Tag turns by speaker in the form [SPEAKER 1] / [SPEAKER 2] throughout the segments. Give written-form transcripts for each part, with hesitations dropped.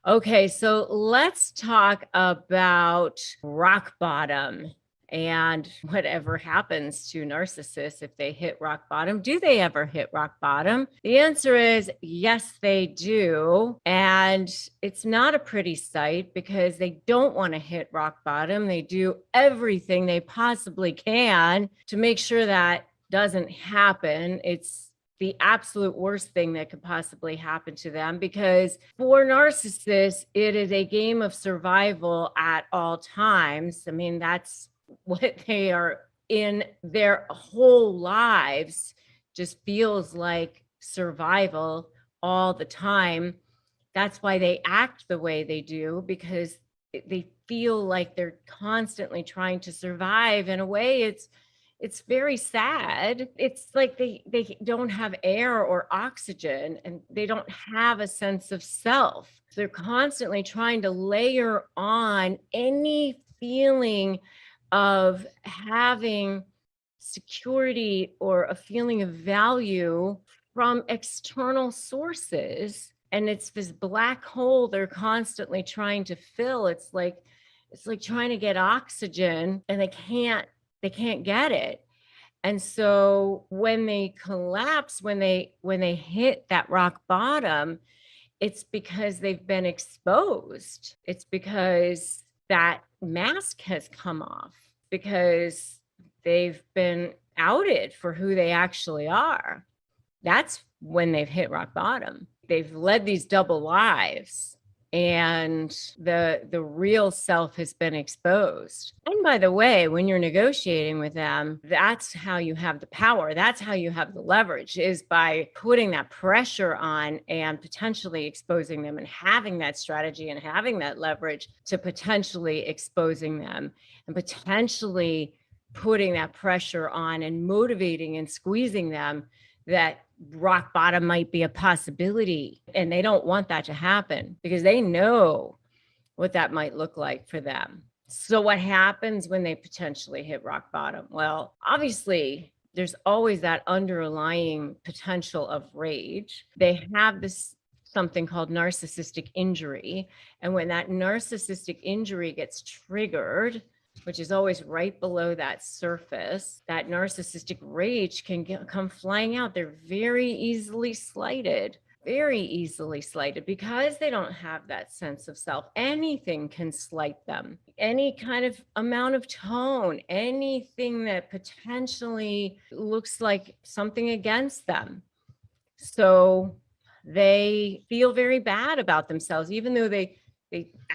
[SPEAKER 1] Okay, so let's talk about rock bottom and whatever happens to narcissists if they hit rock bottom. Do they ever hit rock bottom? The answer is yes, they do. And it's not a pretty sight because they don't want to hit rock bottom. They do everything they possibly can to make sure that doesn't happen. It's the absolute worst thing that could possibly happen to them, because for narcissists, it is a game of survival at all times. I mean, that's what they are in their whole lives, just feels like survival all the time. That's why they act the way they do, because they feel like they're constantly trying to survive. In a way, it's very sad. It's like they don't have air or oxygen, and they don't have a sense of self. They're constantly trying to layer on any feeling of having security or a feeling of value from external sources. And it's this black hole they're constantly trying to fill. It's like trying to get oxygen, and they can't get it. And so when they collapse, when they hit that rock bottom, it's because they've been exposed. It's because that mask has come off, because they've been outed for who they actually are. That's when they've hit rock bottom. They've led these double lives, and the real self has been exposed. And by the way, when you're negotiating with them, that's how you have the power. That's how you have the leverage, is by putting that pressure on and potentially exposing them, and having that strategy and having that leverage to potentially exposing them, and potentially putting that pressure on and motivating and squeezing them that rock bottom might be a possibility. And they don't want that to happen, because they know what that might look like for them. So what happens when they potentially hit rock bottom? Well, obviously, there's always that underlying potential of rage. They have this something called narcissistic injury. And when that narcissistic injury gets triggered, which is always right below that surface, that narcissistic rage can come flying out. They're very easily slighted, because they don't have that sense of self. Anything can slight them, any kind of amount of tone, anything that potentially looks like something against them. So they feel very bad about themselves, even though they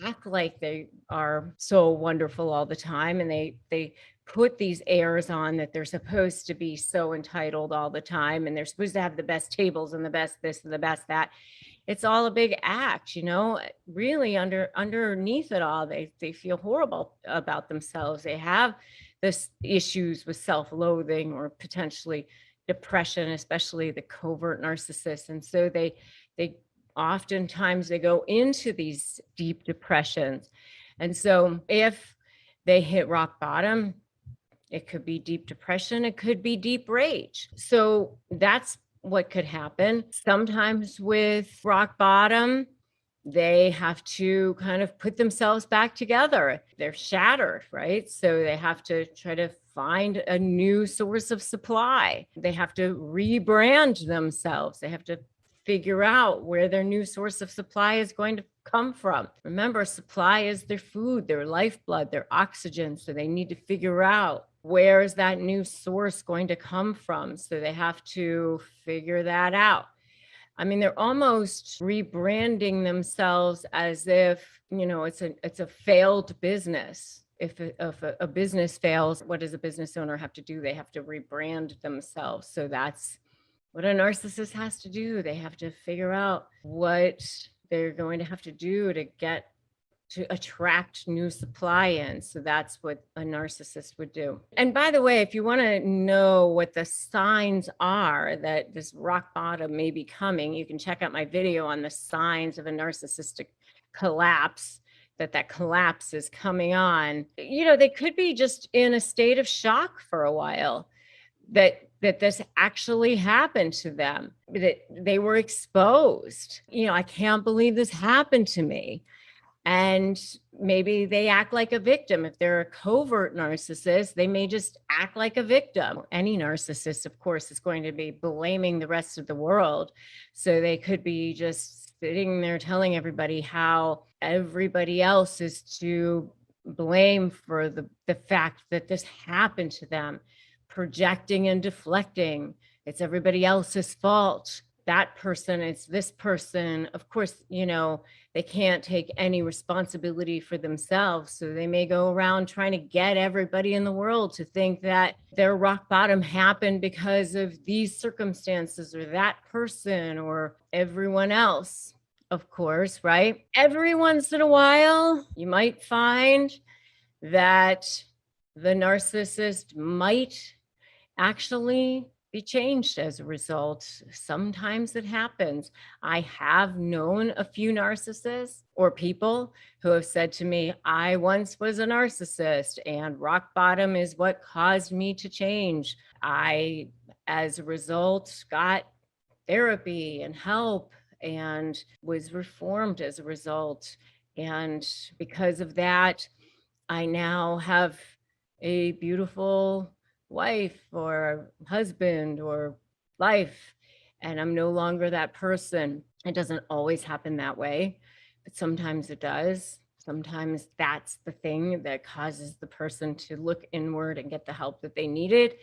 [SPEAKER 1] act like they are so wonderful all the time, and they put these airs on that they're supposed to be so entitled all the time, and they're supposed to have the best tables and the best this and the best that. It's all a big act, really. Underneath it all, they feel horrible about themselves. They have this issues with self-loathing, or potentially depression, especially the covert narcissists. And so they oftentimes they go into these deep depressions. And so if they hit rock bottom, it could be deep depression, it could be deep rage. So that's what could happen. Sometimes with rock bottom, they have to kind of put themselves back together. They're shattered, right? So they have to try to find a new source of supply. They have to rebrand themselves. They have to figure out where their new source of supply is going to come from. Remember, supply is their food, their lifeblood, their oxygen. So they need to figure out, where is that new source going to come from? So they have to figure that out. I mean, they're almost rebranding themselves as if, it's a failed business. If a business fails, what does a business owner have to do? They have to rebrand themselves. So that's what a narcissist has to do. They have to figure out what they're going to have to do to attract new supply in. So that's what a narcissist would do. And by the way, if you want to know what the signs are that this rock bottom may be coming, you can check out my video on the signs of a narcissistic collapse, that collapse is coming on. They could be just in a state of shock for a while, that that this actually happened to them, that they were exposed. I can't believe this happened to me. And maybe they act like a victim. If they're a covert narcissist, they may just act like a victim. Any narcissist, of course, is going to be blaming the rest of the world. So they could be just sitting there telling everybody how everybody else is to blame for the fact that this happened to them, projecting and deflecting. It's everybody else's fault. That person, it's this person. Of course, they can't take any responsibility for themselves. So they may go around trying to get everybody in the world to think that their rock bottom happened because of these circumstances or that person or everyone else. Of course, right? Every once in a while, you might find that the narcissist might actually be changed as a result. Sometimes it happens. I have known a few narcissists or people who have said to me, I once was a narcissist and rock bottom is what caused me to change. I, as a result, got therapy and help and was reformed as a result. And because of that, I now have a beautiful wife or husband or life, and I'm no longer that person. It doesn't always happen that way, but sometimes it does. Sometimes that's the thing that causes the person to look inward and get the help that they needed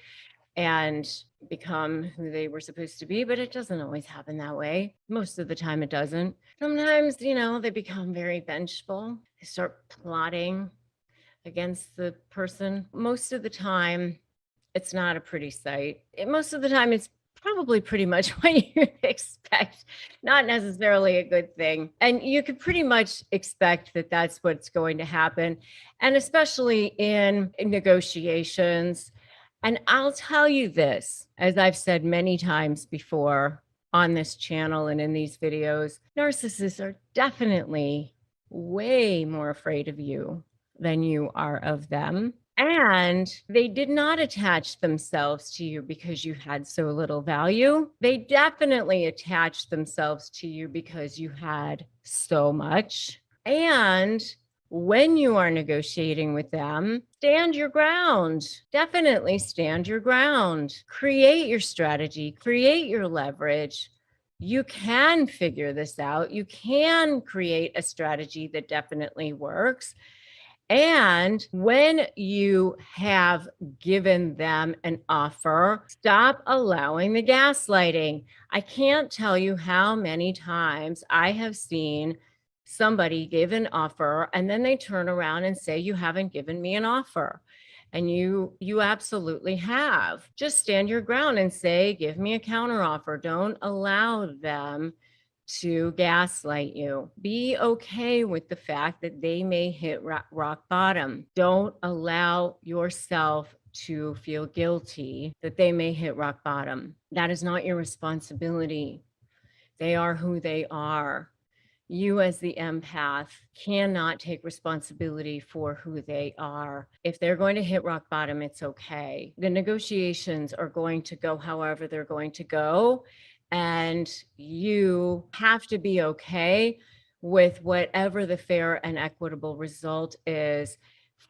[SPEAKER 1] and become who they were supposed to be, but it doesn't always happen that way. Most of the time it doesn't. Sometimes, they become very vengeful. They start plotting against the person. Most of the time, it's not a pretty sight. Most of the time, it's probably pretty much what you expect, not necessarily a good thing. And you could pretty much expect that that's what's going to happen. And especially in negotiations. And I'll tell you this, as I've said many times before on this channel and in these videos, narcissists are definitely way more afraid of you than you are of them. And they did not attach themselves to you because you had so little value. They definitely attached themselves to you because you had so much. And when you are negotiating with them, stand your ground. Definitely stand your ground. Create your strategy, create your leverage. You can figure this out. You can create a strategy that definitely works. And when you have given them an offer, stop allowing the gaslighting. I can't tell you how many times I have seen somebody give an offer and then they turn around and say, you haven't given me an offer. And you absolutely have. Just stand your ground and say, give me a counteroffer. Don't allow them to gaslight you. Be okay with the fact that they may hit rock bottom. Don't allow yourself to feel guilty that they may hit rock bottom. That is not your responsibility. They are who they are. You as the empath cannot take responsibility for who they are. If they're going to hit rock bottom, it's okay. The negotiations are going to go however they're going to go. And you have to be okay with whatever the fair and equitable result is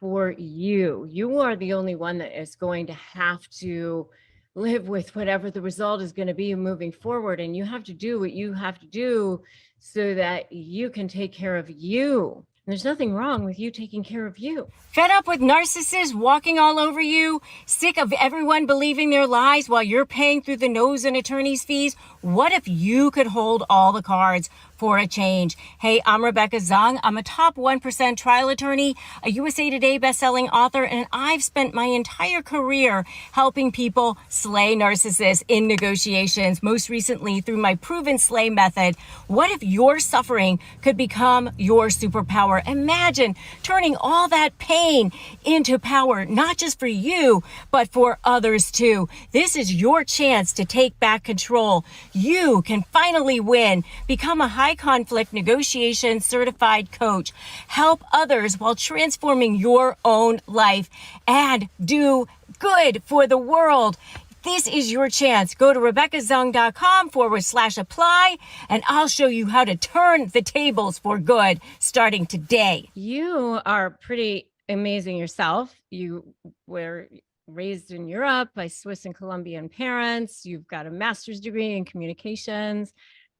[SPEAKER 1] for you. You are the only one that is going to have to live with whatever the result is going to be moving forward. And you have to do what you have to do so that you can take care of you. There's nothing wrong with you taking care of you. Fed up with narcissists walking all over you? Sick of everyone believing their lies while you're paying through the nose in attorney's fees? What if you could hold all the cards for a change? Hey, I'm Rebecca Zung. I'm a top 1% trial attorney, a USA Today bestselling author, and I've spent my entire career helping people slay narcissists in negotiations, most recently through my proven slay method. What if your suffering could become your superpower? Imagine turning all that pain into power, not just for you, but for others too. This is your chance to take back control. You can finally win. Become a high conflict negotiation certified coach. Help others while transforming your own life and do good for the world. this is your chance. Go to RebeccaZung.com/apply, and I'll show you how to turn the tables for good starting today. You are pretty amazing yourself. You were raised in Europe by Swiss and Colombian parents. You've got a master's degree in communications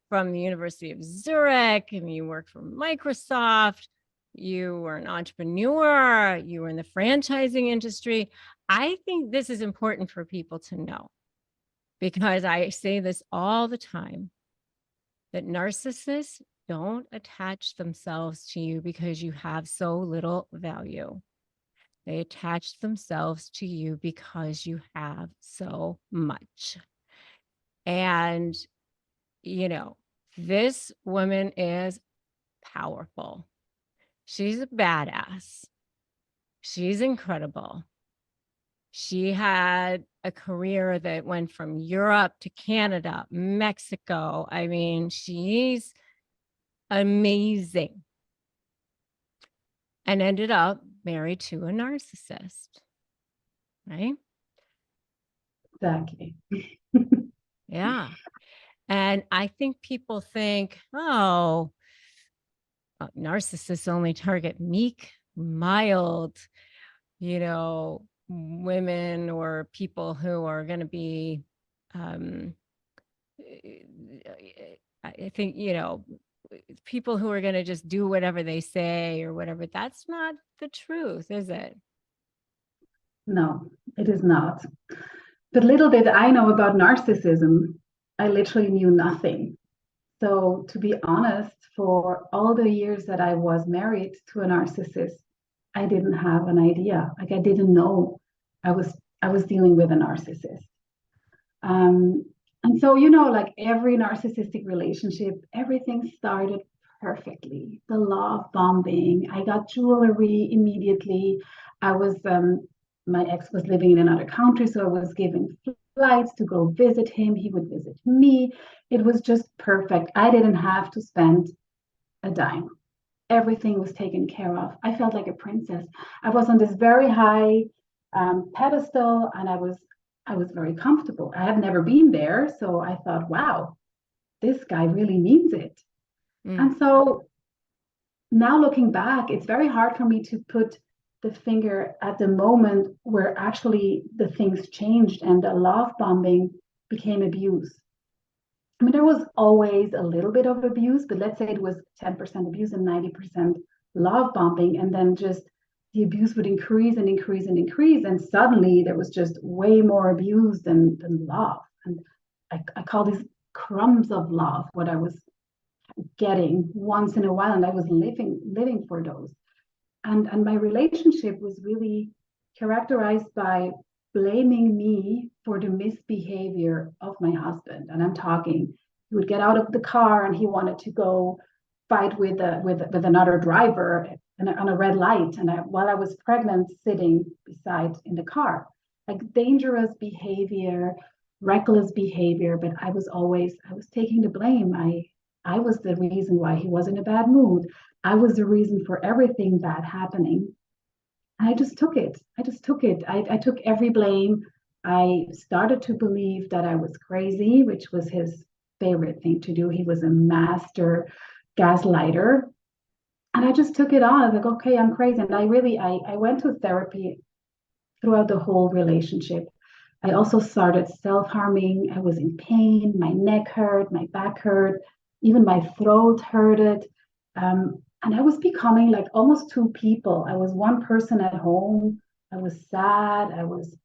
[SPEAKER 1] from the University of Zurich, and you work for Microsoft. You were an entrepreneur. You were in the franchising industry. I think this is important for people to know, because I say this all the time, that narcissists don't attach themselves to you because you have so little value. They attach themselves to you because you have so much. And, you know, this woman is powerful. She's a badass. She's incredible. She had a career that went from Europe to Canada, Mexico. I mean, she's amazing. And ended up married to a narcissist, right?
[SPEAKER 2] Exactly.
[SPEAKER 1] Yeah. And I think people think, oh, narcissists only target meek, mild, you know, women or people who are going to be, I think, you know, people who are going to just do whatever they say or whatever. That's not the truth, is it?
[SPEAKER 2] No, it is not. But little did I know about narcissism, I literally knew nothing. So, to be honest, for all the years that I was married to a narcissist, I didn't have an idea. Like I didn't know I was dealing with a narcissist. Um, and so, you know, like every narcissistic relationship, everything started perfectly. The love bombing. I got jewelry immediately. I was, my ex was living in another country, so I was given flights to go visit him. He would visit me. It was just perfect. I didn't have to spend a dime. Everything was taken care of. I felt like a princess. I was on this very high pedestal, and I was very comfortable. I had never been there, so I thought, wow, this guy really means it. And so now looking back, it's very hard for me to put the finger at the moment where actually the things changed and the love bombing became abuse. I mean, there was always a little bit of abuse, but let's say it was 10% abuse and 90% love bombing. And then just the abuse would increase and increase and increase. And suddenly there was just way more abuse than love. And I call these crumbs of love, what I was getting once in a while. And I was living for those. And my relationship was really characterized by blaming me for the misbehavior of my husband. And I'm talking, he would get out of the car and he wanted to go fight with another driver on a red light. And while I was pregnant, sitting beside in the car, like dangerous behavior, reckless behavior. But I was taking the blame. I was the reason why he was in a bad mood. I was the reason for everything bad happening. I just took it. I took every blame. I started to believe that I was crazy, which was his favorite thing to do. He was a master gaslighter. And I just took it on. I was like, okay, I'm crazy. And I went to therapy throughout the whole relationship. I also started self-harming. I was in pain. My neck hurt, my back hurt, even my throat hurted. And I was becoming like almost two people. I was one person at home. I was sad. I was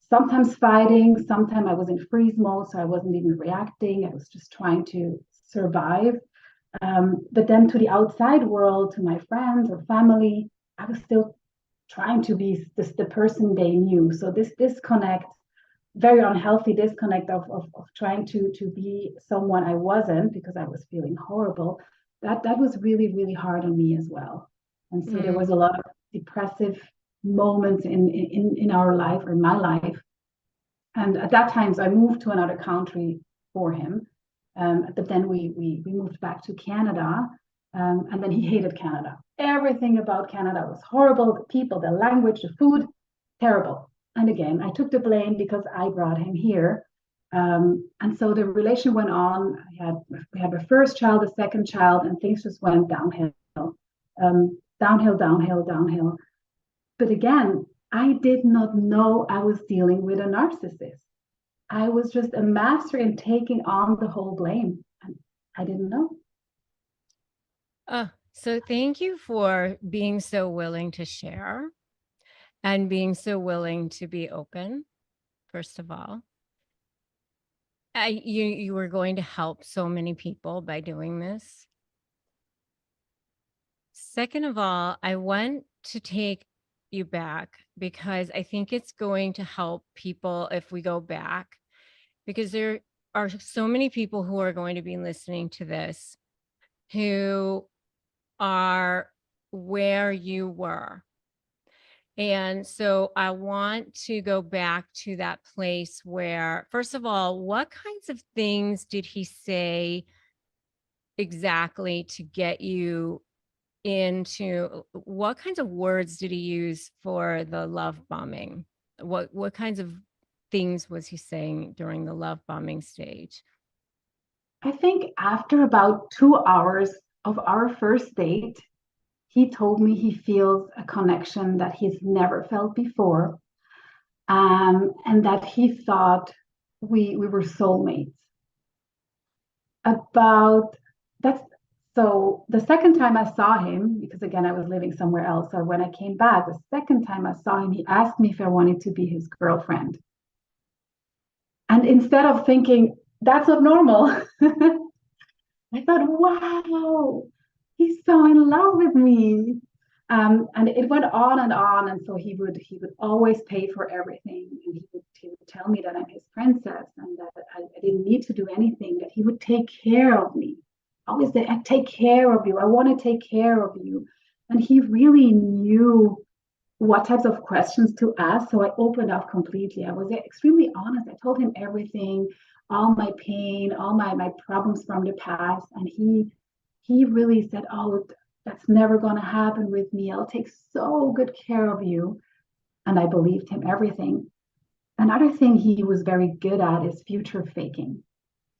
[SPEAKER 2] sometimes fighting. Sometimes I was in freeze mode, so I wasn't even reacting. I was just trying to survive. But then to the outside world, to my friends or family, I was still trying to be the person they knew. So this disconnect, very unhealthy disconnect of trying to be someone I wasn't because I was feeling horrible. That was really, really hard on me as well. And so there was a lot of depressive moments in our life or in my life. And at that time, so I moved to another country for him. But then we moved back to Canada. And then he hated Canada. Everything about Canada was horrible. The people, the language, the food, terrible. And again, I took the blame because I brought him here. And so the relation went on. We had a first child, a second child, and things just went downhill, downhill, downhill, downhill. But again, I did not know I was dealing with a narcissist. I was just a master in taking on the whole blame. And I didn't know.
[SPEAKER 1] So thank you for being so willing to share and being so willing to be open, first of all. You were going to help so many people by doing this. Second of all, I want to take you back because I think it's going to help people if we go back, because there are so many people who are going to be listening to this who are where you were. And so I want to go back to that place where, first of all, what kinds of things did he say exactly to get you into, what kinds of words did he use for the love bombing? What kinds of things was he saying during the love bombing stage?
[SPEAKER 2] I think after about 2 hours of our first date, he told me he feels a connection that he's never felt before, and that he thought we were soulmates. About that's so the second time I saw him, because again I was living somewhere else. So when I came back, the second time I saw him, he asked me if I wanted to be his girlfriend. And instead of thinking that's not normal, I thought, wow, he's so in love with me. And it went on and on. And so he would always pay for everything. And he would tell me that I'm his princess and that I didn't need to do anything, that he would take care of me. Always say, I take care of you. I want to take care of you. And he really knew what types of questions to ask. So I opened up completely. I was extremely honest. I told him everything, all my pain, all my problems from the past. And he really said, oh, that's never going to happen with me. I'll take so good care of you. And I believed him everything. Another thing he was very good at is future faking.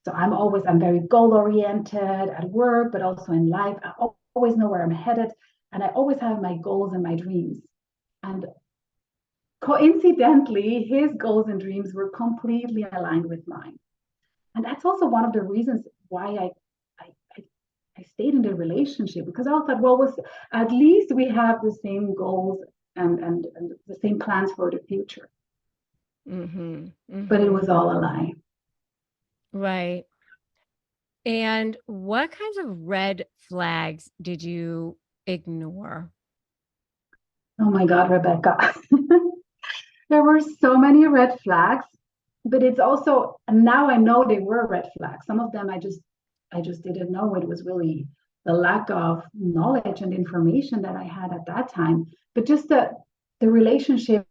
[SPEAKER 2] So I'm very goal oriented at work, but also in life. I always know where I'm headed. And I always have my goals and my dreams. And coincidentally, his goals and dreams were completely aligned with mine. And that's also one of the reasons why I stayed in the relationship, because I thought, well, at least we have the same goals and the same plans for the future.
[SPEAKER 1] Mm-hmm. Mm-hmm.
[SPEAKER 2] But it was all a lie.
[SPEAKER 1] Right. And what kinds of red flags did you ignore?
[SPEAKER 2] Oh my God, Rebecca. There were so many red flags, but it's also, and now I know they were red flags. Some of them I just didn't know. It was really the lack of knowledge and information that I had at that time. But just the relationship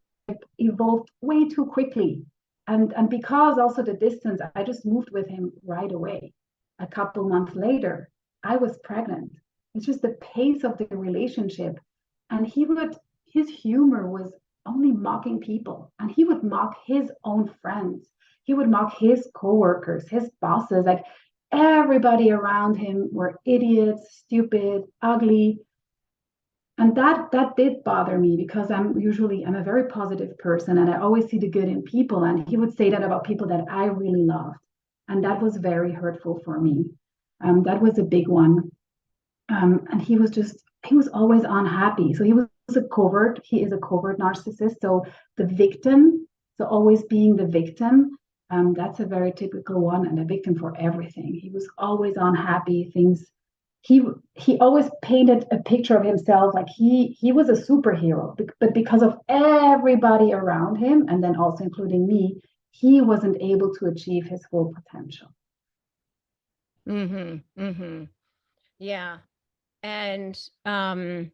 [SPEAKER 2] evolved way too quickly. And because also the distance, I just moved with him right away. A couple months later, I was pregnant. It's just the pace of the relationship. And his humor was only mocking people. And he would mock his own friends. He would mock his coworkers, his bosses. Like everybody around him were idiots, stupid, ugly. And that did bother me, because I'm a very positive person and I always see the good in people. And he would say that about people that I really loved. And that was very hurtful for me. That was a big one. And he was always unhappy. So he is a covert narcissist. So the victim, so always being the victim, that's a very typical one, and a victim for everything. He was always unhappy. He always painted a picture of himself like he was a superhero, but because of everybody around him, and then also including me, he wasn't able to achieve his full potential.
[SPEAKER 1] Mm-hmm. Mm-hmm. Yeah. And then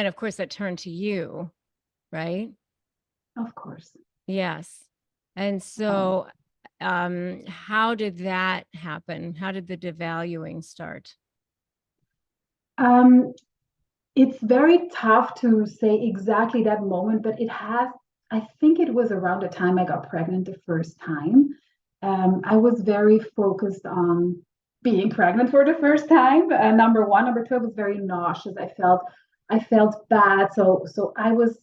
[SPEAKER 1] of course that turned to you, right?
[SPEAKER 2] Of course.
[SPEAKER 1] Yes. And so how did that happen? How did the devaluing start?
[SPEAKER 2] It's very tough to say exactly that moment, but I think it was around the time I got pregnant the first time. I was very focused on being pregnant for the first time. Number one, number two, I was very nauseous. I felt bad. So I was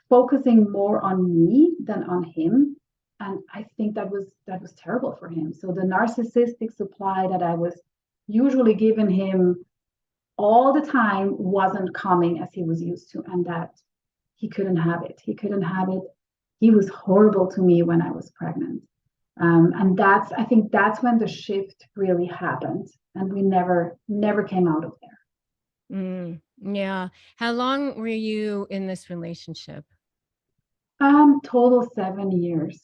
[SPEAKER 2] focusing more on me than on him. And I think that was terrible for him. So the narcissistic supply that I was usually giving him all the time wasn't coming as he was used to, and that he couldn't have it. He couldn't have it. He was horrible to me when I was pregnant. And I think that's when the shift really happened. And we never came out of there.
[SPEAKER 1] Yeah. How long were you in this relationship?
[SPEAKER 2] Total 7 years.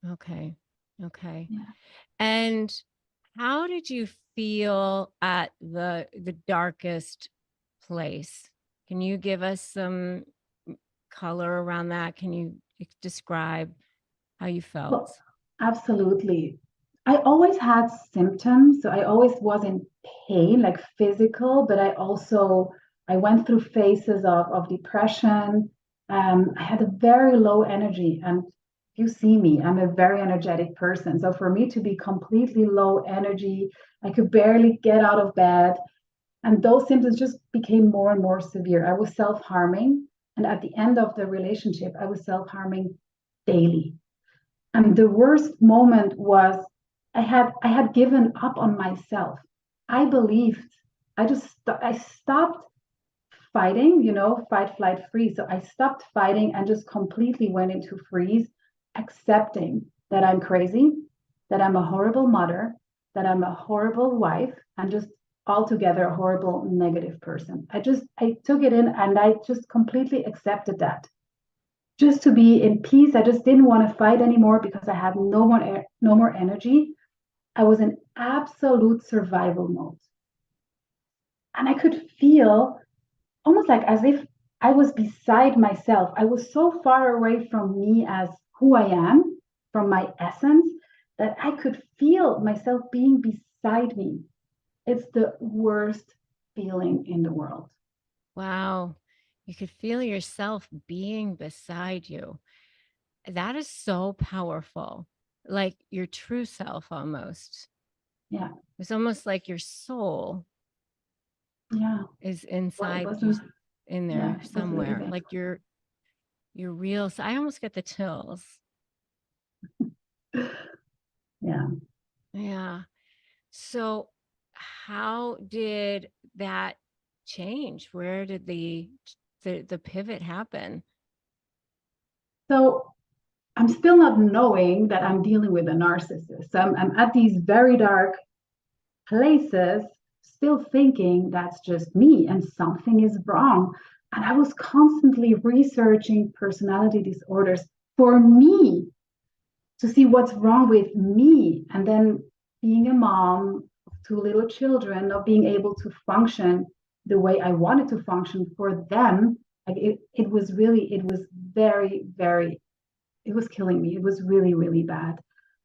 [SPEAKER 1] Okay. Okay.
[SPEAKER 2] Yeah.
[SPEAKER 1] And how did you feel at the darkest place? Can you give us some color around that? Can you describe how you felt?
[SPEAKER 2] Well, absolutely. I always had symptoms, so I always was in pain, like physical, but I went through phases of depression. I had a very low energy, and you see me, I'm a very energetic person. So for me to be completely low energy, I could barely get out of bed, and those symptoms just became more and more severe. I was self-harming, and at the end of the relationship, I was self-harming daily. And the worst moment was I had given up on myself. I believed I stopped fighting, fight, flight, freeze. So I stopped fighting and just completely went into freeze, accepting that I'm crazy, that I'm a horrible mother, that I'm a horrible wife, and just altogether a horrible negative person. I took it in and I just completely accepted that just to be in peace. I just didn't want to fight anymore because I had no more energy. I was in absolute survival mode. And I could feel almost like as if I was beside myself. I was so far away from me as who I am, from my essence, that I could feel myself being beside me. It's the worst feeling in the world.
[SPEAKER 1] Wow. You could feel yourself being beside you. That is so powerful. Like your true self almost.
[SPEAKER 2] Yeah.
[SPEAKER 1] It's almost like your soul
[SPEAKER 2] Yeah.
[SPEAKER 1] is
[SPEAKER 2] Well, it
[SPEAKER 1] inside you,
[SPEAKER 2] wasn't,
[SPEAKER 1] in
[SPEAKER 2] yeah,
[SPEAKER 1] there
[SPEAKER 2] it was really
[SPEAKER 1] somewhere.
[SPEAKER 2] bad.
[SPEAKER 1] Like your real. I almost get the chills.
[SPEAKER 2] Yeah.
[SPEAKER 1] Yeah. So how did that change? Where did the pivot happen?
[SPEAKER 2] So I'm still not knowing that I'm dealing with a narcissist. So I'm at these very dark places, still thinking that's just me and something is wrong. And I was constantly researching personality disorders for me to see what's wrong with me. And then being a mom of two little children, not being able to function the way I wanted to function for them, like it was very, very, it was killing me. It was really, really bad.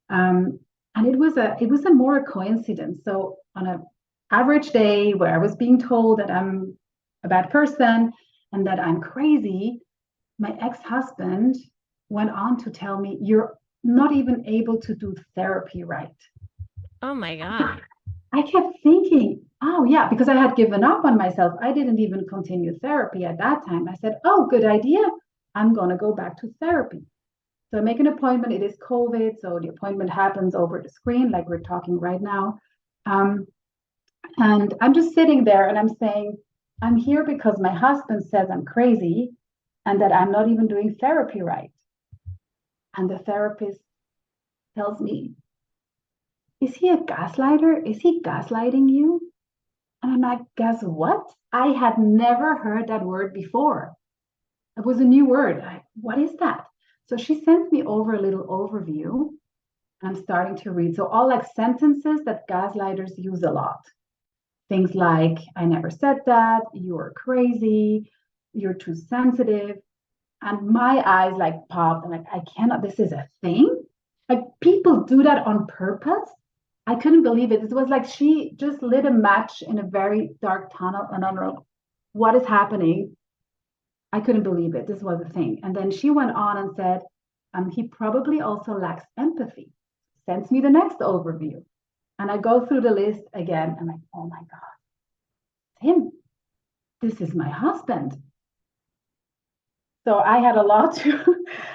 [SPEAKER 2] And it was a more a coincidence. So on an average day where I was being told that I'm a bad person and that I'm crazy, my ex-husband went on to tell me, you're not even able to do therapy right.
[SPEAKER 1] Oh my God.
[SPEAKER 2] I kept thinking, oh yeah, because I had given up on myself. I didn't even continue therapy at that time. I said, oh, good idea. I'm going to go back to therapy. So I make an appointment. It is COVID, so the appointment happens over the screen, like we're talking right now. Um, and I'm just sitting there and I'm saying, I'm here because my husband says I'm crazy and that I'm not even doing therapy right. And the therapist tells me, is he a gaslighter? Is he gaslighting you? And I'm like, guess what? I had never heard that word before. It was a new word. What is that? So she sends me over a little overview. I'm starting to read. So all like sentences that gaslighters use a lot. Things like, I never said that, you're crazy, you're too sensitive. And my eyes like popped. I'm like, I cannot, this is a thing? Like people do that on purpose? I couldn't believe it. It was like she just lit a match in a very dark tunnel. And I'm like, what is happening? I couldn't believe it. This was a thing. And then she went on and said, He probably also lacks empathy. Sends me the next overview. And I go through the list again. I'm like, oh my God, him. This is my husband. So I had a lot to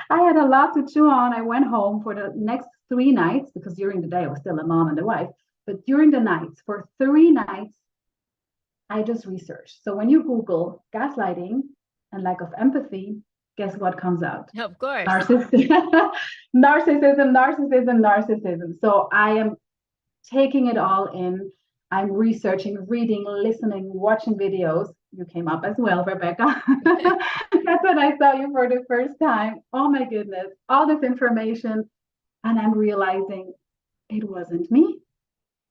[SPEAKER 2] I had a lot to chew on. I went home for the next 3 nights because during the day I was still a mom and a wife. But during the nights, for 3 nights, I just researched. So when you Google gaslighting and lack of empathy, guess what comes out?
[SPEAKER 1] Of course.
[SPEAKER 2] Narcissism, narcissism. So I am taking it all in. I'm researching, reading, listening, watching videos. You came up as well, Rebecca. That's when I saw you for the first time. Oh my goodness, all this information. And I'm realizing it wasn't me.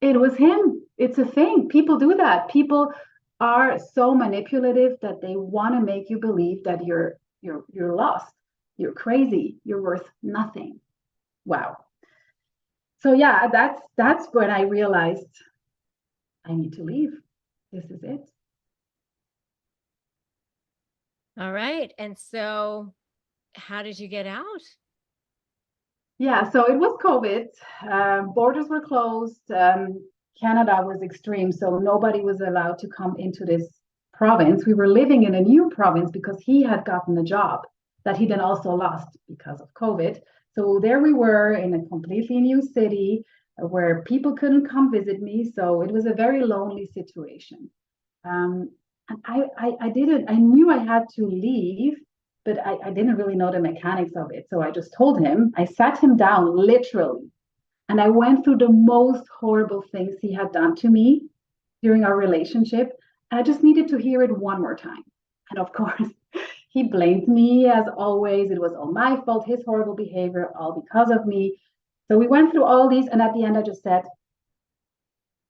[SPEAKER 2] It was him. It's a thing. People do that. People are so manipulative that they want to make you believe that you're lost, you're crazy, you're worth nothing. Wow. So yeah, that's when I realized I need to leave. This is it.
[SPEAKER 1] All right. And so how did you get out?
[SPEAKER 2] Yeah, so it was COVID. Borders were closed. Canada was extreme, so nobody was allowed to come into this province. We were living in a new province because he had gotten a job that he then also lost because of COVID. So there we were in a completely new city where people couldn't come visit me. So it was a very lonely situation. And I knew I had to leave, but I didn't really know the mechanics of it. So I just told him, I sat him down literally, and I went through the most horrible things he had done to me during our relationship. And I just needed to hear it one more time. And of course, he blamed me as always. It was all my fault, his horrible behavior, all because of me. So we went through all these. And at the end, I just said,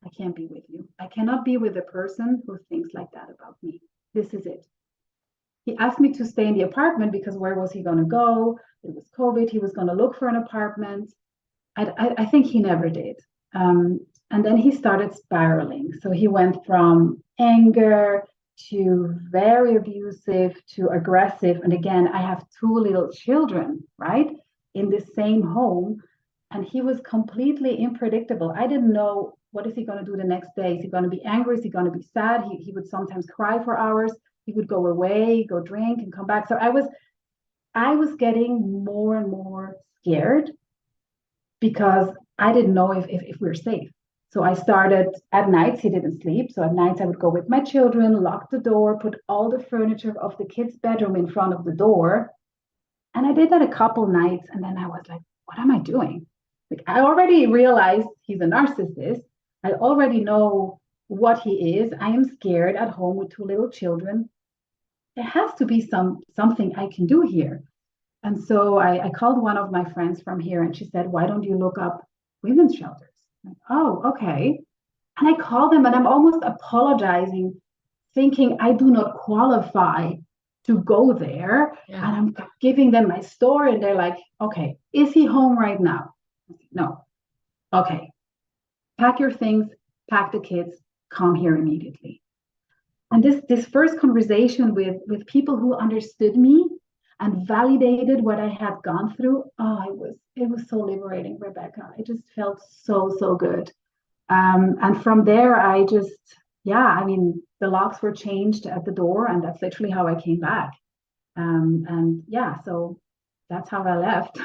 [SPEAKER 2] I can't be with you. I cannot be with a person who thinks like that about me. This is it. He asked me to stay in the apartment because where was he going to go? It was COVID. He was going to look for an apartment. I think he never did. And then he started spiraling. So he went from anger to very abusive to aggressive. And again, I have 2 little children, right, in the same home. And he was completely unpredictable. I didn't know, what is he going to do the next day? Is he going to be angry? Is he going to be sad? He would sometimes cry for hours. He would go away, go drink, and come back. So I was getting more and more scared because I didn't know if we were safe. So I started at nights, he didn't sleep. So at nights I would go with my children, lock the door, put all the furniture of the kids' bedroom in front of the door. And I did that a couple nights. And then I was like, what am I doing? Like, I already realized he's a narcissist. I already know what he is. I am scared at home with 2 little children. There has to be something I can do here. And so I called one of my friends from here and she said, why don't you look up women's shelters? Like, oh, okay. And I called them and I'm almost apologizing, thinking I do not qualify to go there.
[SPEAKER 1] Yeah.
[SPEAKER 2] And I'm giving them my story and they're like, okay, is he home right now? No. Okay. Pack your things, pack the kids, come here immediately. And this first conversation with people who understood me and validated what I had gone through, it was so liberating, Rebecca. It just felt so good. And from there, the locks were changed at the door, and that's literally how I came back. So that's how I left.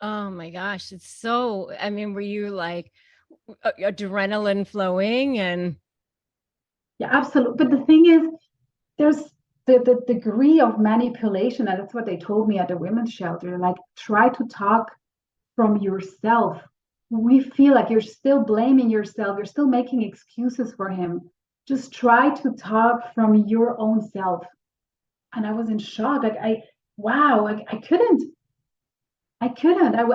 [SPEAKER 1] Oh my gosh. It's so, I mean, were you like adrenaline flowing and
[SPEAKER 2] Yeah, absolutely. But the thing is, there's the degree of manipulation, and that's what they told me at the women's shelter. Like, try to talk from yourself. We feel like you're still blaming yourself, you're still making excuses for him. Just try to talk from your own self. And I was in shock. Like, I couldn't. I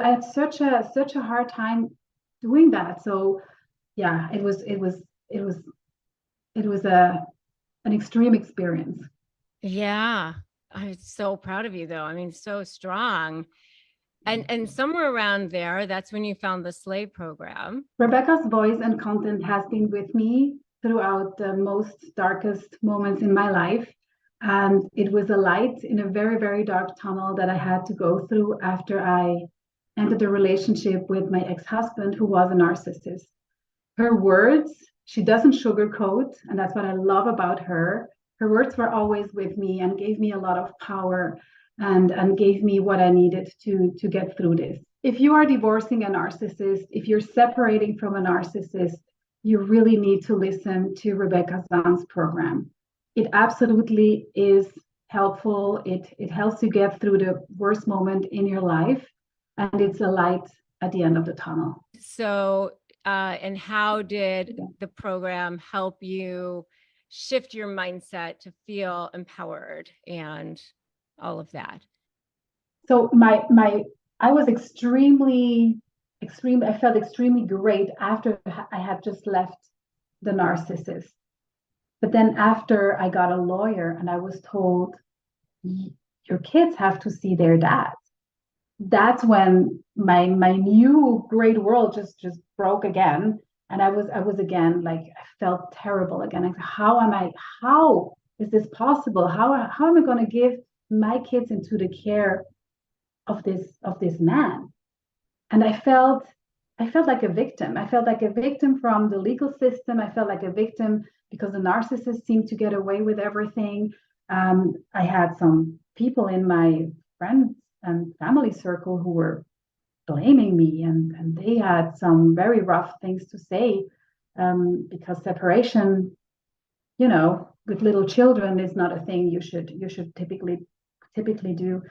[SPEAKER 2] had such a hard time doing that. So yeah, it was an extreme experience.
[SPEAKER 1] yeah. I'm so proud of you though. I mean, so strong. And somewhere around there, that's when you found the slave program.
[SPEAKER 2] Rebecca's voice and content has been with me throughout the most darkest moments in my life. And it was a light in a very, very dark tunnel that I had to go through after I ended a relationship with my ex-husband, who was a narcissist. Her words, she doesn't sugarcoat, and that's what I love about her. Her words were always with me and gave me a lot of power and gave me what I needed to get through this. If you are divorcing a narcissist, if you're separating from a narcissist, you really need to listen to Rebecca Zung's program. It absolutely is helpful. It helps you get through the worst moment in your life, and it's a light at the end of the tunnel.
[SPEAKER 1] So, and how did the program help you shift your mindset to feel empowered and all of that?
[SPEAKER 2] So I was I felt extremely great after I had just left the narcissist. But then after I got a lawyer and I was told, your kids have to see their dad. That's when my new great world just broke again. And I was again, like, I felt terrible again. Like, how is this possible? How am I going to give my kids into the care of this man? And I felt like a victim. I felt like a victim from the legal system. I felt like a victim because the narcissist seemed to get away with everything. I had some people in my friends and family circle who were blaming me, and they had some very rough things to say, because separation, with little children is not a thing you should typically do.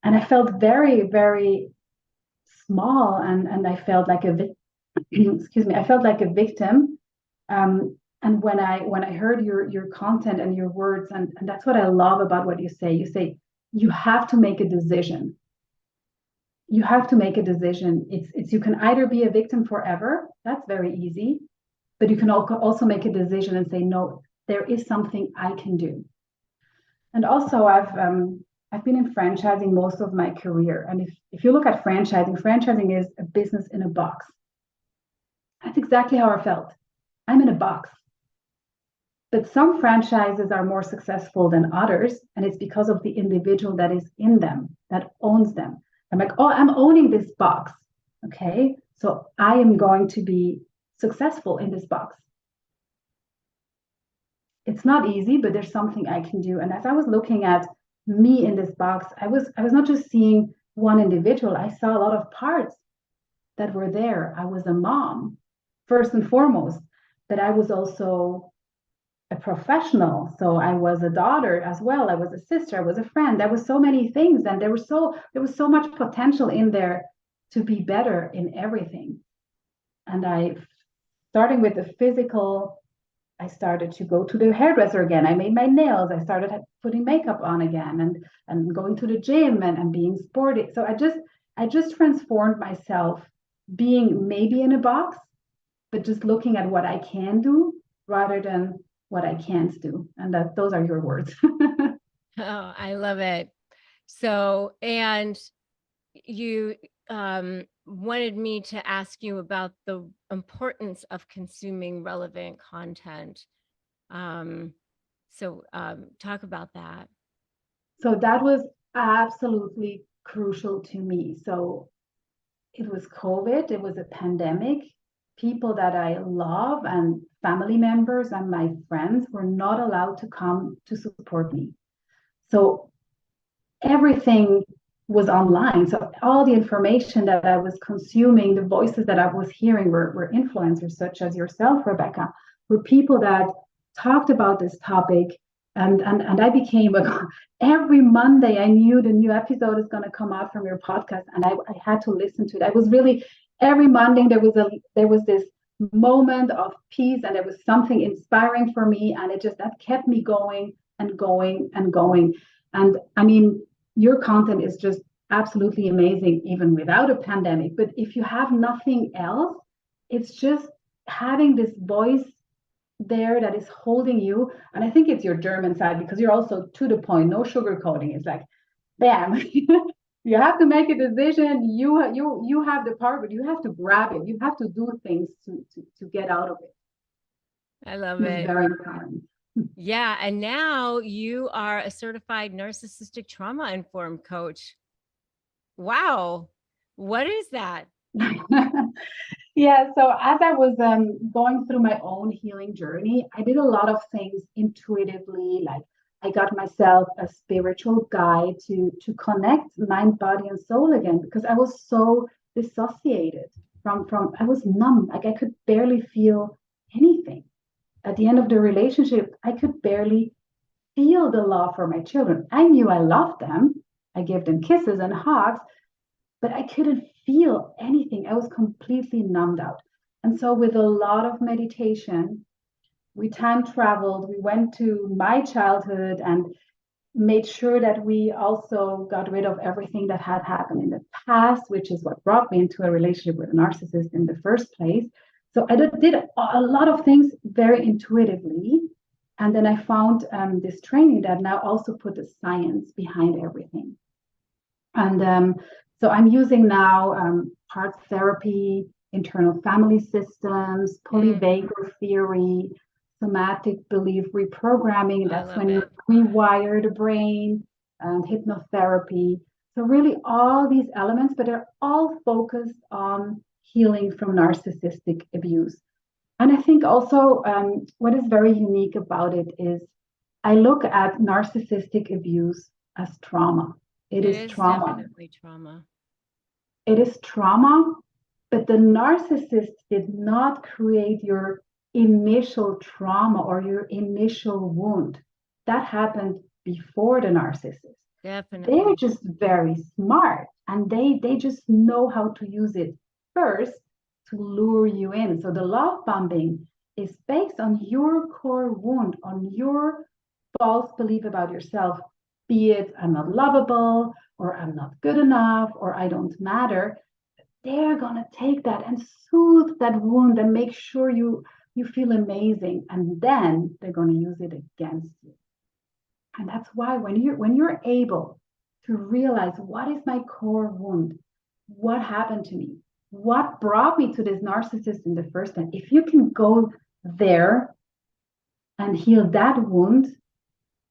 [SPEAKER 2] And I felt very, very small, and I felt like excuse me, I felt like a victim. And when I heard your content and your words, and that's what I love about what you say. You say you have to make a decision. You have to make a decision. It's you can either be a victim forever. That's very easy, but you can also make a decision and say, no, there is something I can do. And also, I've been in franchising most of my career. And if you look at franchising is a business in a box. That's exactly how I felt. I'm in a box. But some franchises are more successful than others, and it's because of the individual that is in them, that owns them. I'm like, oh, I'm owning this box. Okay, so I am going to be successful in this box. It's not easy, but there's something I can do. And as I was looking at me in this box, I was not just seeing one individual. I saw a lot of parts that were there. I was a mom, first and foremost, but I was also a professional. So I was a daughter as well. I was a sister. I was a friend. There were so many things, and there was so much potential in there to be better in everything. And starting with the physical, I started to go to the hairdresser again. I made my nails. I started putting makeup on again, and going to the gym and being sporty. So I just transformed myself, being maybe in a box, but just looking at what I can do rather than what I can't do. And those are your words.
[SPEAKER 1] Oh, I love it. So, and you wanted me to ask you about the importance of consuming relevant content. So talk about that.
[SPEAKER 2] So that was absolutely crucial to me. So it was COVID, it was a pandemic. People that I love and family members and my friends were not allowed to come to support me. So everything was online. So all the information that I was consuming, the voices that I was hearing were influencers such as yourself, Rebecca, were people that talked about this topic. And I became every Monday I knew the new episode is going to come out from your podcast, and I had to listen to it. I was really every Monday there was this moment of peace, and there was something inspiring for me, and that kept me going and going and going. And I mean, your content is just absolutely amazing, even without a pandemic. But if you have nothing else, it's just having this voice there that is holding you. And I think it's your German side, because you're also to the point, no sugarcoating. It's like, bam, you have to make a decision. You have the power, but you have to grab it. You have to do things to get out of it.
[SPEAKER 1] I love
[SPEAKER 2] It's
[SPEAKER 1] it.
[SPEAKER 2] very empowering.
[SPEAKER 1] Yeah. And now you are a certified narcissistic trauma informed coach. Wow. What is that?
[SPEAKER 2] Yeah, so as I was going through my own healing journey, I did a lot of things intuitively. Like I got myself a spiritual guide to connect mind, body, and soul again because I was so dissociated from I was numb. Like I could barely feel anything. At the end of the relationship, I could barely feel the love for my children. I knew I loved them. I gave them kisses and hugs, but I couldn't feel anything. I was completely numbed out. And so, with a lot of meditation, we time traveled. We went to my childhood and made sure that we also got rid of everything that had happened in the past, which is what brought me into a relationship with a narcissist in the first place. So, I did a lot of things very intuitively. And then I found this training that now also put the science behind everything. And so I'm using now parts therapy, internal family systems,
[SPEAKER 1] Mm,
[SPEAKER 2] polyvagal theory, somatic belief reprogramming.
[SPEAKER 1] I
[SPEAKER 2] That's
[SPEAKER 1] love
[SPEAKER 2] when you
[SPEAKER 1] it.
[SPEAKER 2] rewire the brain, and hypnotherapy. So really all these elements, but they're all focused on healing from narcissistic abuse. And I think also what is very unique about it is I look at narcissistic abuse as trauma. It
[SPEAKER 1] It
[SPEAKER 2] is
[SPEAKER 1] is
[SPEAKER 2] trauma.
[SPEAKER 1] definitely trauma.
[SPEAKER 2] It is trauma, but the narcissist did not create your initial trauma or your initial wound. That happened before the narcissist. They're
[SPEAKER 1] Definitely.
[SPEAKER 2] just very smart and they just know how to use it first to lure you in. So the love bombing is based on your core wound, on your false belief about yourself, be it I'm not lovable or I'm not good enough or I don't matter. They're gonna take that and soothe that wound and make sure you feel amazing, and then they're gonna use it against you. And that's why when you're able to realize what is my core wound, what happened to me, what brought me to this narcissist in the first time, if you can go there and heal that wound,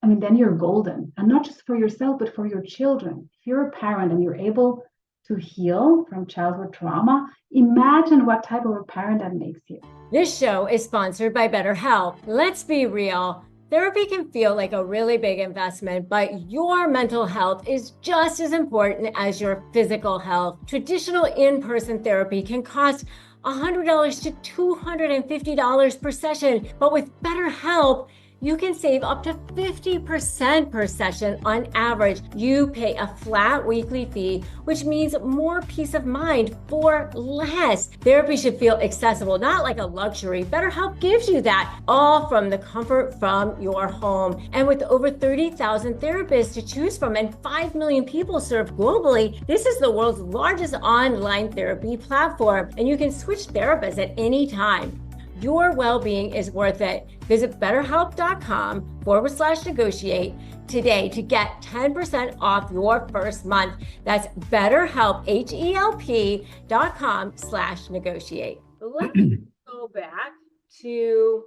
[SPEAKER 2] I mean, then you're golden. And not just for yourself, but for your children. If you're a parent and you're able to heal from childhood trauma, imagine what type of a parent that makes you.
[SPEAKER 1] This show is sponsored by BetterHelp. Let's be real. Therapy can feel like a really big investment, but your mental health is just as important as your physical health. Traditional in-person therapy can cost $100 to $250 per session, but with BetterHelp, you can save up to 50% per session on average. You pay a flat weekly fee, which means more peace of mind for less. Therapy should feel accessible, not like a luxury. BetterHelp gives you that, all from the comfort from your home. And with over 30,000 therapists to choose from and 5 million people served globally, this is the world's largest online therapy platform, and you can switch therapists at any time. Your well-being is worth it. Visit betterhelp.com/negotiate today to get 10% off your first month. That's BetterHelp, HELP.com/negotiate. Let's go back to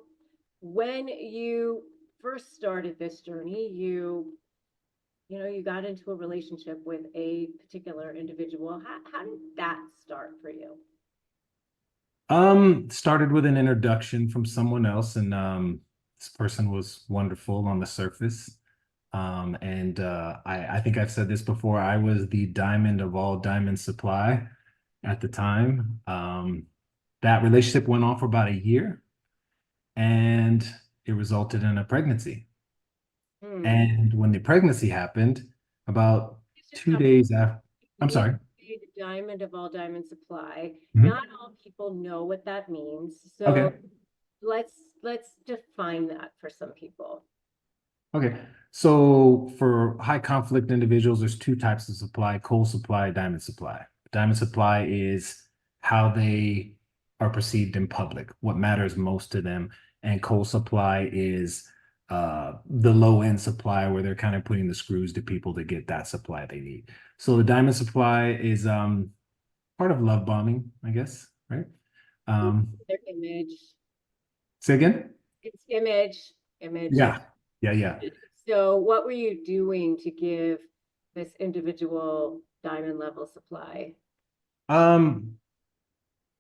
[SPEAKER 1] when you first started this journey. You got into a relationship with a particular individual. How did that start for you?
[SPEAKER 3] Started with an introduction from someone else, and this person was wonderful on the surface. And I think I've said this before, I was the diamond of all diamond supply at the time. That relationship went on for about a year, and it resulted in a pregnancy. And when the pregnancy happened, about
[SPEAKER 1] Just
[SPEAKER 3] 2 days after, I'm
[SPEAKER 1] when you
[SPEAKER 3] sorry.
[SPEAKER 1] say the diamond of all diamond supply,
[SPEAKER 3] Mhm.
[SPEAKER 1] not all people know what that means. So
[SPEAKER 3] Okay.
[SPEAKER 1] let's define that for some people.
[SPEAKER 3] Okay. So for high conflict individuals, there's two types of supply: cold supply, diamond supply. Diamond supply is how they are perceived in public, what matters most to them. And cold supply is the low end supply where they're kind of putting the screws to people to get that supply they need. So the diamond supply is part of love bombing, I guess, right? Um,
[SPEAKER 1] Their image.
[SPEAKER 3] Say again?
[SPEAKER 1] It's image. image.
[SPEAKER 3] Yeah. Yeah.
[SPEAKER 1] So what were you doing to give this individual diamond level supply?
[SPEAKER 3] Um,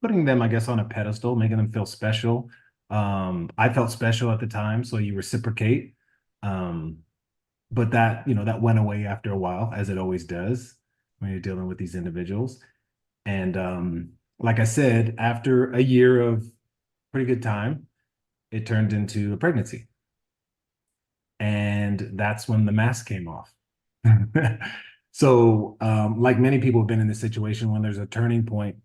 [SPEAKER 3] Putting them, I guess, on a pedestal, making them feel special. I felt special at the time, so you reciprocate. Um, but that, that went away after a while, as it always does when you're dealing with these individuals. And like I said, after a year of pretty good time, it turned into a pregnancy. And that's when the mask came off. So, like many people have been in this situation, when there's a turning point,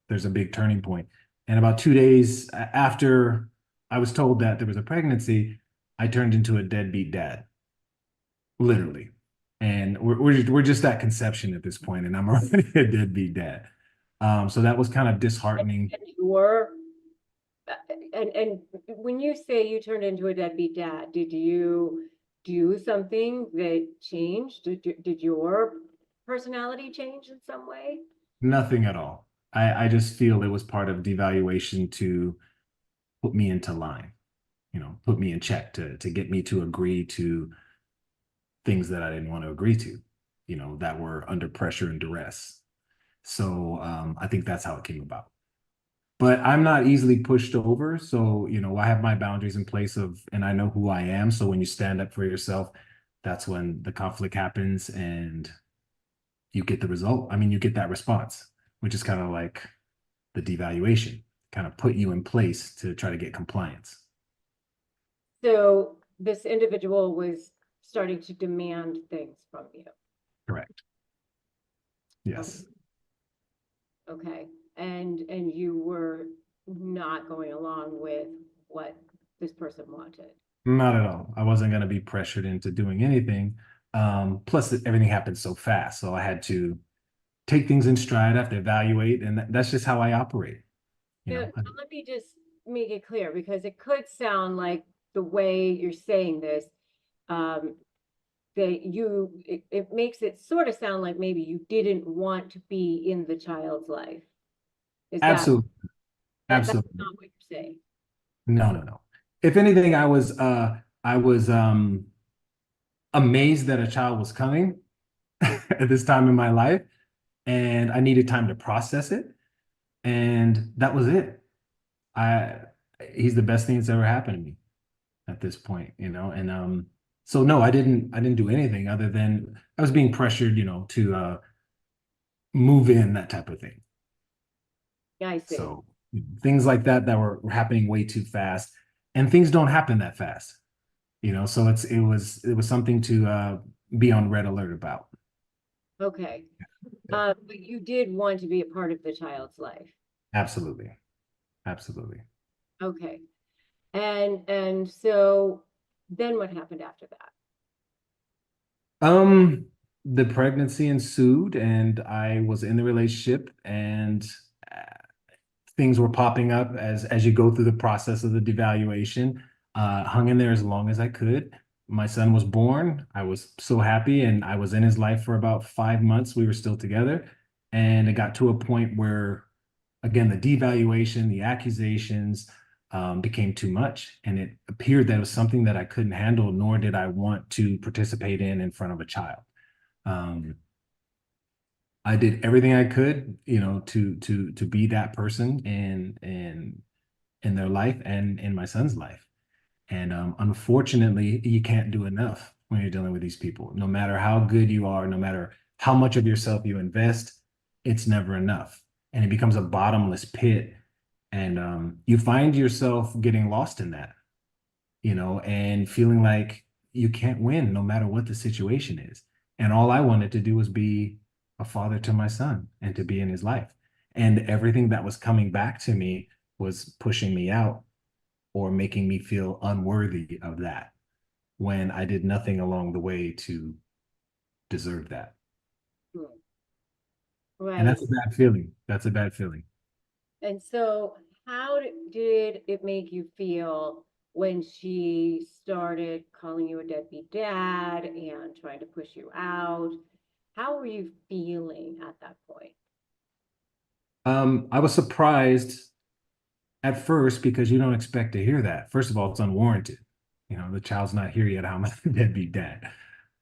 [SPEAKER 3] there's a big turning point. And about 2 days after I was told that there was a pregnancy, I turned into a deadbeat dad, literally. And we're just at conception at this point, and I'm already a deadbeat dad. So that was kind of disheartening.
[SPEAKER 1] And you were, and when you say you turned into a deadbeat dad, did you do something that changed? Did your personality change in some way?
[SPEAKER 3] Nothing at all. I just feel it was part of devaluation to put me into line, put me in check, to get me to agree to things that I didn't want to agree to, that were under pressure and duress. So I think that's how it came about. But I'm not easily pushed over. So, I have my boundaries in place and I know who I am. So when you stand up for yourself, that's when the conflict happens and you get the result. I mean, you get that response, which is kind of like the devaluation, kind of put you in place to try to get compliance.
[SPEAKER 1] So this individual was starting to demand things from you.
[SPEAKER 3] Correct. Yes.
[SPEAKER 1] Okay. And you were not going along with what this person wanted.
[SPEAKER 3] Not at all. I wasn't going to be pressured into doing anything. Plus, everything happened so fast. So I had to take things in stride. I have to evaluate. And that's just how I operate.
[SPEAKER 1] Let me just make it clear, because it could sound like the way you're saying this, it makes it sort of sound like maybe you didn't want to be in the child's life.
[SPEAKER 3] Absolutely.
[SPEAKER 1] That's
[SPEAKER 3] Absolutely.
[SPEAKER 1] not what you're saying.
[SPEAKER 3] No. If anything, I was amazed that a child was coming at this time in my life, and I needed time to process it. And that was it. He's the best thing that's ever happened to me at this point, and so no, I didn't do anything other than I was being pressured, to move in, that type of thing.
[SPEAKER 1] Yeah, I see.
[SPEAKER 3] So things like that were happening way too fast, and things don't happen that fast, so it was something to be on red alert about.
[SPEAKER 1] Okay. But you did want to be a part of the child's life.
[SPEAKER 3] Absolutely.
[SPEAKER 1] Okay. And so then what happened after that?
[SPEAKER 3] The pregnancy ensued, and I was in the relationship, and things were popping up as you go through the process of the devaluation. Hung in there as long as I could. My son was born. I was so happy, and I was in his life for about 5 months. We were still together, and it got to a point where, again, the devaluation, the accusations, became too much, and it appeared that it was something that I couldn't handle, nor did I want to participate in front of a child. I did everything I could, to be that person in their life and in my son's life. And unfortunately, you can't do enough when you're dealing with these people. No matter how good you are, no matter how much of yourself you invest, it's never enough. And it becomes a bottomless pit. And you find yourself getting lost in that, and feeling like you can't win no matter what the situation is. And all I wanted to do was be a father to my son and to be in his life. And everything that was coming back to me was pushing me out or making me feel unworthy of that, when I did nothing along the way to deserve that.
[SPEAKER 1] Right.
[SPEAKER 3] And that's a bad feeling. That's a bad feeling.
[SPEAKER 1] And so how did it make you feel when she started calling you a deadbeat dad and trying to push you out? How were you feeling at that point?
[SPEAKER 3] I was surprised at first, because you don't expect to hear that. First of all, it's unwarranted. The child's not here yet. I'm a deadbeat dad.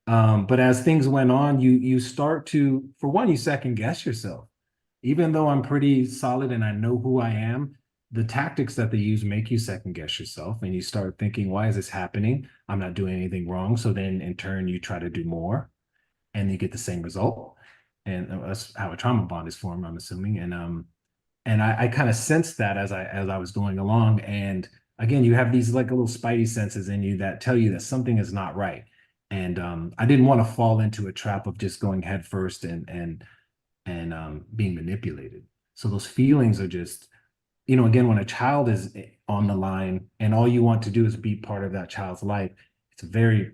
[SPEAKER 3] But as things went on, you start to, for one, you second guess yourself. Even though I'm pretty solid and I know who I am, the tactics that they use make you second guess yourself, and you start thinking, why is this happening? I'm not doing anything wrong. So then in turn, you try to do more and you get the same result. And that's how a trauma bond is formed, I'm assuming. And I kind of sensed that as I was going along. And again, you have these like little spidey senses in you that tell you that something is not right. And I didn't want to fall into a trap of just going head first and being manipulated. So those feelings are just, again, when a child is on the line and all you want to do is be part of that child's life, it's a very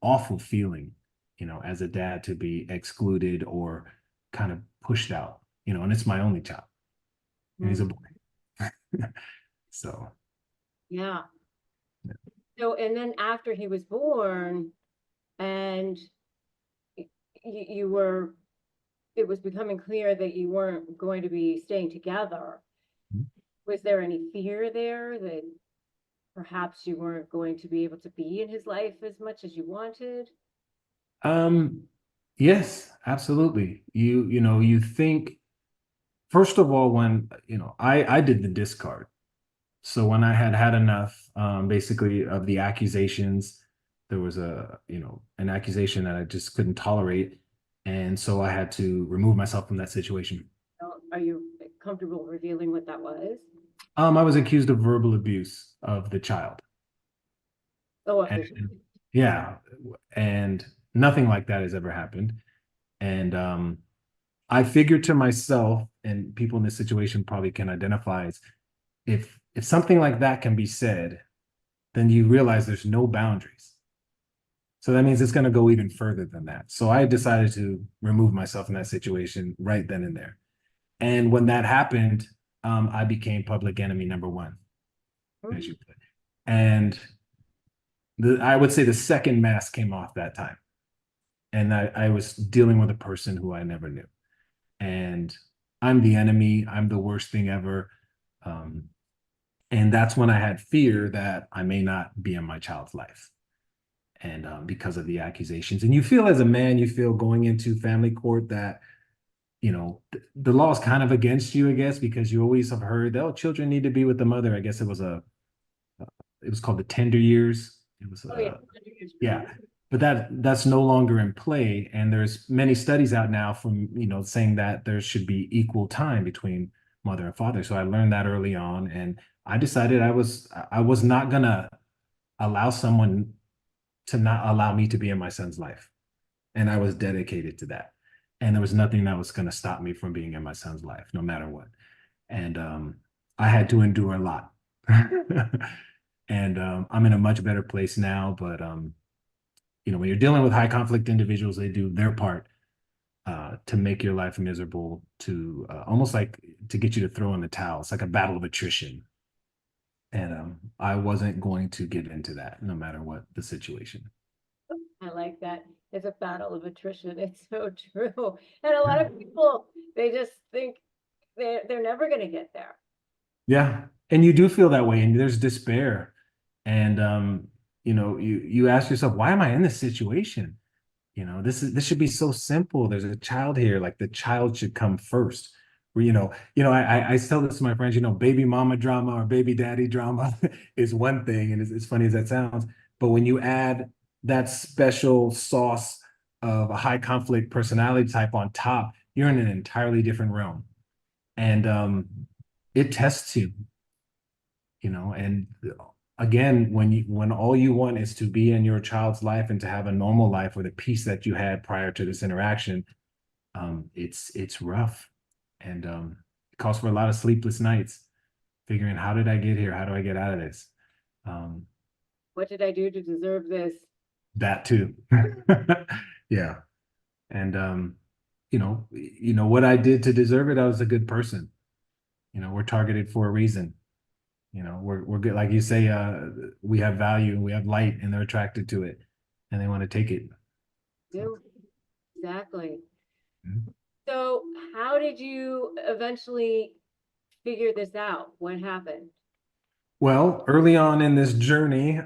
[SPEAKER 3] awful feeling, as a dad, to be excluded or kind of pushed out, and it's my only child. And he's a boy. So.
[SPEAKER 1] Yeah. So, and then after he was born and you were, it was becoming clear that you weren't going to be staying together.
[SPEAKER 3] Mhm.
[SPEAKER 1] Was there any fear there that perhaps you weren't going to be able to be in his life as much as you wanted?
[SPEAKER 3] Yes, absolutely. You think, first of all, when, I did the discard. So when I had enough, basically, of the accusations, there was an accusation that I just couldn't tolerate. And so I had to remove myself from that situation.
[SPEAKER 1] Are you comfortable revealing what that was?
[SPEAKER 3] I was accused of verbal abuse of the child.
[SPEAKER 1] Oh,
[SPEAKER 3] And, yeah, and nothing like that has ever happened. And I figured to myself, and people in this situation probably can identify, is if something like that can be said, then you realize there's no boundaries. So that means it's going to go even further than that. So I decided to remove myself in that situation right then and there. And when that happened, I became public enemy number one, as you put. And I would say the second mask came off that time. And I was dealing with a person who I never knew. And I'm the enemy. I'm the worst thing ever. And that's when I had fear that I may not be in my child's life. And because of the accusations. And you feel, as a man, you feel going into family court that, the law is kind of against you, I guess, because you always have heard that, oh, children need to be with the mother. I guess it was called the tender years. It was, yeah. But that's no longer in play. And there's many studies out now from, saying that there should be equal time between mother and father. So I learned that early on, and I decided I was not gonna allow someone to not allow me to be in my son's life. And I was dedicated to that. And there was nothing that was going to stop me from being in my son's life, no matter what. And I had to endure a lot. And I'm in a much better place now. But, when you're dealing with high conflict individuals, they do their part to make your life miserable, to almost like to get you to throw in the towel. It's like a battle of attrition. And I wasn't going to get into that, no matter what the situation.
[SPEAKER 1] I like that. It's a battle of attrition. It's so true. And a lot of people, they just think they're never going to get there.
[SPEAKER 3] Yeah. And you do feel that way, and there's despair. And you ask yourself, why am I in this situation? This should be so simple. There's a child here, like the child should come first. Where, I tell this to my friends, baby mama drama or baby daddy drama is one thing, and as funny as that sounds, but when you add that special sauce of a high conflict personality type on top, you're in an entirely different realm. And it tests you, and again, when all you want is to be in your child's life and to have a normal life with the peace that you had prior to this interaction, it's rough. And it calls for a lot of sleepless nights, figuring, how did I get here? How do I get out of this?
[SPEAKER 1] What did I do to deserve this?
[SPEAKER 3] That too. Yeah. And what I did to deserve it, I was a good person. We're targeted for a reason. We're good. Like you say, we have value and we have light, and they're attracted to it and they want to take it.
[SPEAKER 1] Yeah, exactly.
[SPEAKER 3] Mhm.
[SPEAKER 1] So how did you eventually figure this out? What happened?
[SPEAKER 3] Well, early on in this journey,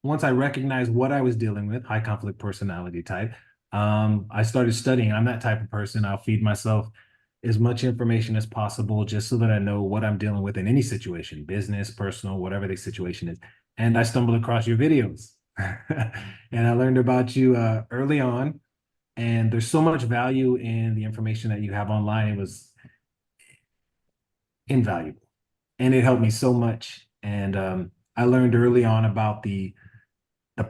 [SPEAKER 3] once I recognized what I was dealing with, high conflict personality type, I started studying. I'm that type of person. I'll feed myself as much information as possible just so that I know what I'm dealing with in any situation, business, personal, whatever the situation is. And I stumbled across your videos and I learned about you early on. And there's so much value in the information that you have online. It was invaluable and it helped me so much. And I learned early on about the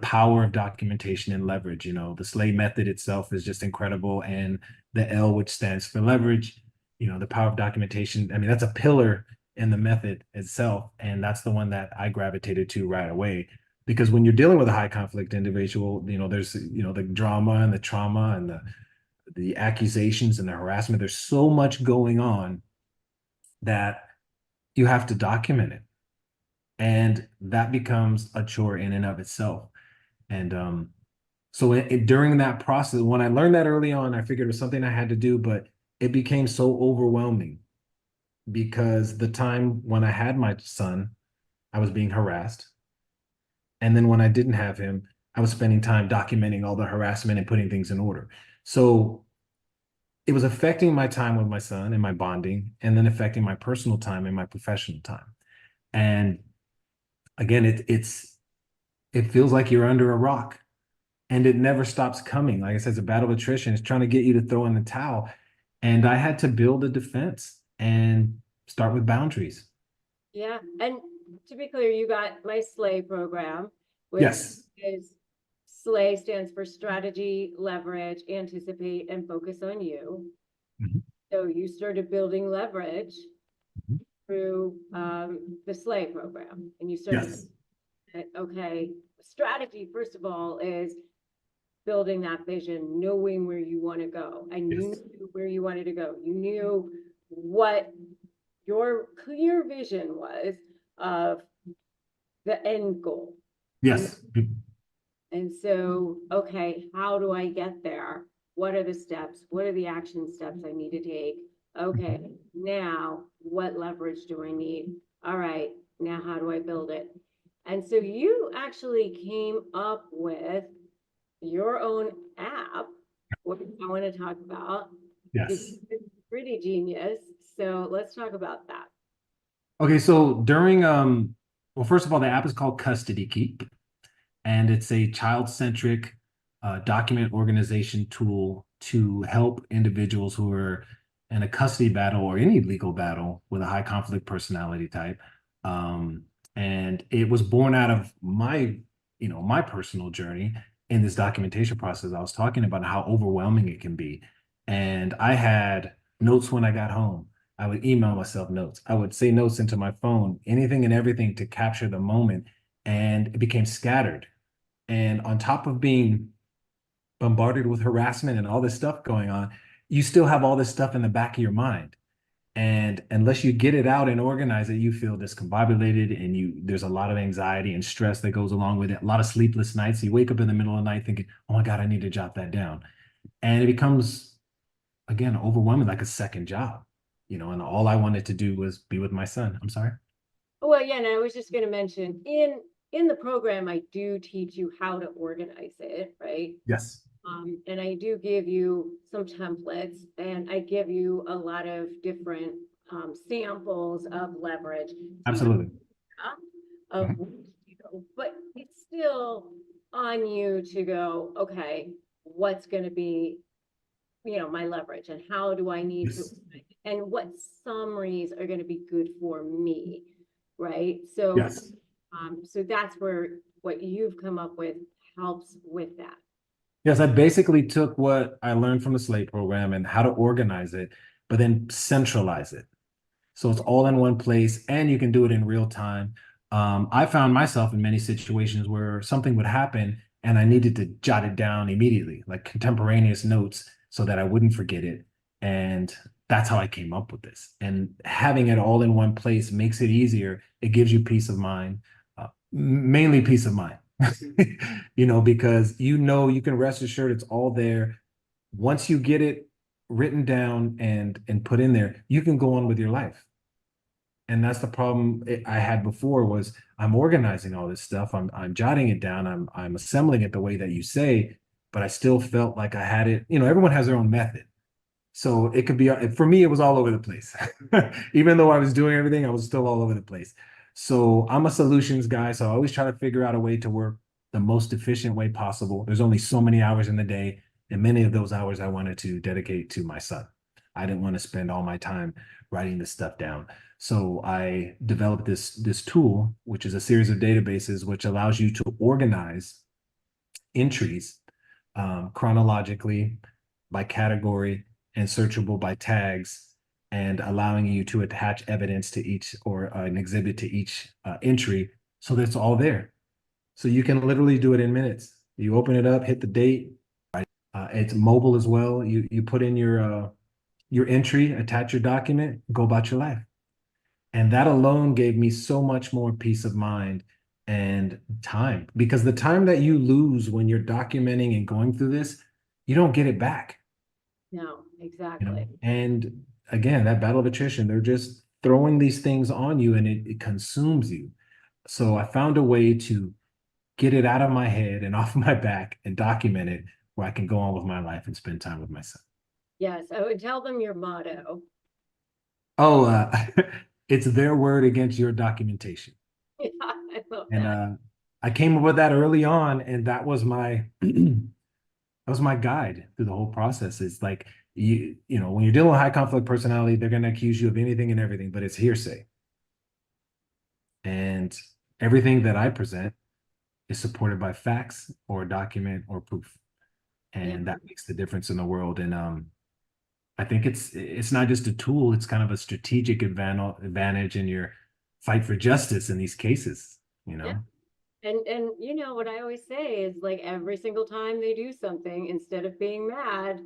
[SPEAKER 3] power of documentation and leverage. You know, the SLAY method itself is just incredible. And the L, which stands for leverage, you know, the power of documentation. I mean, that's a pillar in the method itself. And that's the one that I gravitated to right away. Because when you're dealing with a high conflict individual, you know, there's, you know, the drama and the trauma and the accusations and the harassment. There's so much going on that you have to document it. And that becomes a chore in and of itself. And so during that process, when I learned that early on, I figured it was something I had to do, but it became so overwhelming because the time when I had my son, I was being harassed. And then when I didn't have him, I was spending time documenting all the harassment and putting things in order. So it was affecting my time with my son and my bonding, and then affecting my personal time and my professional time. And again, it feels like you're under a rock and it never stops coming. Like I said, it's a battle of attrition. It's trying to get you to throw in the towel. And I had to build a defense and start with boundaries.
[SPEAKER 1] Yeah. And to be clear, you got my SLAY program, which
[SPEAKER 3] Yes.
[SPEAKER 1] is SLAY stands for strategy, leverage, anticipate, and focus on you.
[SPEAKER 3] Mhm.
[SPEAKER 1] So you started building leverage
[SPEAKER 3] Mhm.
[SPEAKER 1] through the SLAY program, and you started,
[SPEAKER 3] Yes.
[SPEAKER 1] okay, strategy, first of all, is building that vision, knowing where you want to go. And you
[SPEAKER 3] Yes.
[SPEAKER 1] knew where you wanted to go. You knew what your clear vision was of the end goal.
[SPEAKER 3] Yes.
[SPEAKER 1] And so, okay, how do I get there? What are the steps? What are the action steps I need to take? Okay, now what leverage do I need? All right, now how do I build it? And so you actually came up with your own app, which I want to talk about.
[SPEAKER 3] Yes.
[SPEAKER 1] It's pretty genius. So let's talk about that.
[SPEAKER 3] Okay, so during well, first of all, the app is called Custody Keep, and it's a child-centric document organization tool to help individuals who are in a custody battle or any legal battle with a high conflict personality type. And it was born out of my, you know, my personal journey in this documentation process. I was talking about how overwhelming it can be. And I had notes when I got home. I would email myself notes. I would say notes into my phone, anything and everything to capture the moment. And it became scattered. And on top of being bombarded with harassment and all this stuff going on, you still have all this stuff in the back of your mind. And unless you get it out and organize it, you feel discombobulated and there's a lot of anxiety and stress that goes along with it, a lot of sleepless nights. You wake up in the middle of the night thinking, oh my God, I need to jot that down. And it becomes, again, overwhelming, like a second job, you know, and all I wanted to do was be with my son. I'm sorry.
[SPEAKER 1] Well, yeah, and I was just going to mention in the program, I do teach you how to organize it, right?
[SPEAKER 3] Yes.
[SPEAKER 1] And I do give you some templates, and I give you a lot of different samples of leverage.
[SPEAKER 3] Absolutely.
[SPEAKER 1] Of,
[SPEAKER 3] Mhm.
[SPEAKER 1] but it's still on you to go, okay, what's going to be, you know, my leverage, and how do I need to,
[SPEAKER 3] Yes.
[SPEAKER 1] and what summaries are going to be good for me, right? So,
[SPEAKER 3] Yes.
[SPEAKER 1] so that's where what you've come up with helps with that.
[SPEAKER 3] Yes, I basically took what I learned from the SLATE program and how to organize it, but then centralize it. So it's all in one place and you can do it in real time. I found myself in many situations where something would happen and I needed to jot it down immediately, like contemporaneous notes so that I wouldn't forget it. And that's how I came up with this. And having it all in one place makes it easier. It gives you peace of mind, mainly peace of mind. You know, because you know you can rest assured it's all there. Once you get it written down and put in there, you can go on with your life. And that's the problem I had before was I'm organizing all this stuff. I'm jotting it down. I'm assembling it the way that you say, but I still felt like I had it. You know, everyone has their own method. So it could be, for me, it was all over the place. Even though I was doing everything, I was still all over the place. So I'm a solutions guy. So I always try to figure out a way to work the most efficient way possible. There's only so many hours in the day, and many of those hours I wanted to dedicate to my son. I didn't want to spend all my time writing this stuff down. So I developed this tool, which is a series of databases, which allows you to organize entries chronologically by category and searchable by tags, and allowing you to attach evidence to each or an exhibit to each entry so that it's all there. So you can literally do it in minutes. You open it up, hit the date. It's mobile as well. You put in your entry, attach your document, go about your life. And that alone gave me so much more peace of mind and time, because the time that you lose when you're documenting and going through this, you don't get it back.
[SPEAKER 1] No,
[SPEAKER 3] You
[SPEAKER 1] exactly.
[SPEAKER 3] know? And again, that battle of attrition, they're just throwing these things on you, and it consumes you. So I found a way to get it out of my head and off my back and document it where I can go on with my life and spend time with my son.
[SPEAKER 1] Yes, I would tell them your motto.
[SPEAKER 3] Oh, it's their word against your documentation.
[SPEAKER 1] Yeah, I love
[SPEAKER 3] And
[SPEAKER 1] that.
[SPEAKER 3] I came up with that early on, and that was my that was my guide through the whole process. It's like you know, when you're dealing with high conflict personality, they're going to accuse you of anything and everything, but it's hearsay. And everything that I present is supported by facts or document or proof. And that makes the difference in the world. And I think it's not just a tool, it's kind of a strategic advantage in your fight for justice in these cases, you know?
[SPEAKER 1] And you know what I always say is, like, every single time they do something, instead of being mad,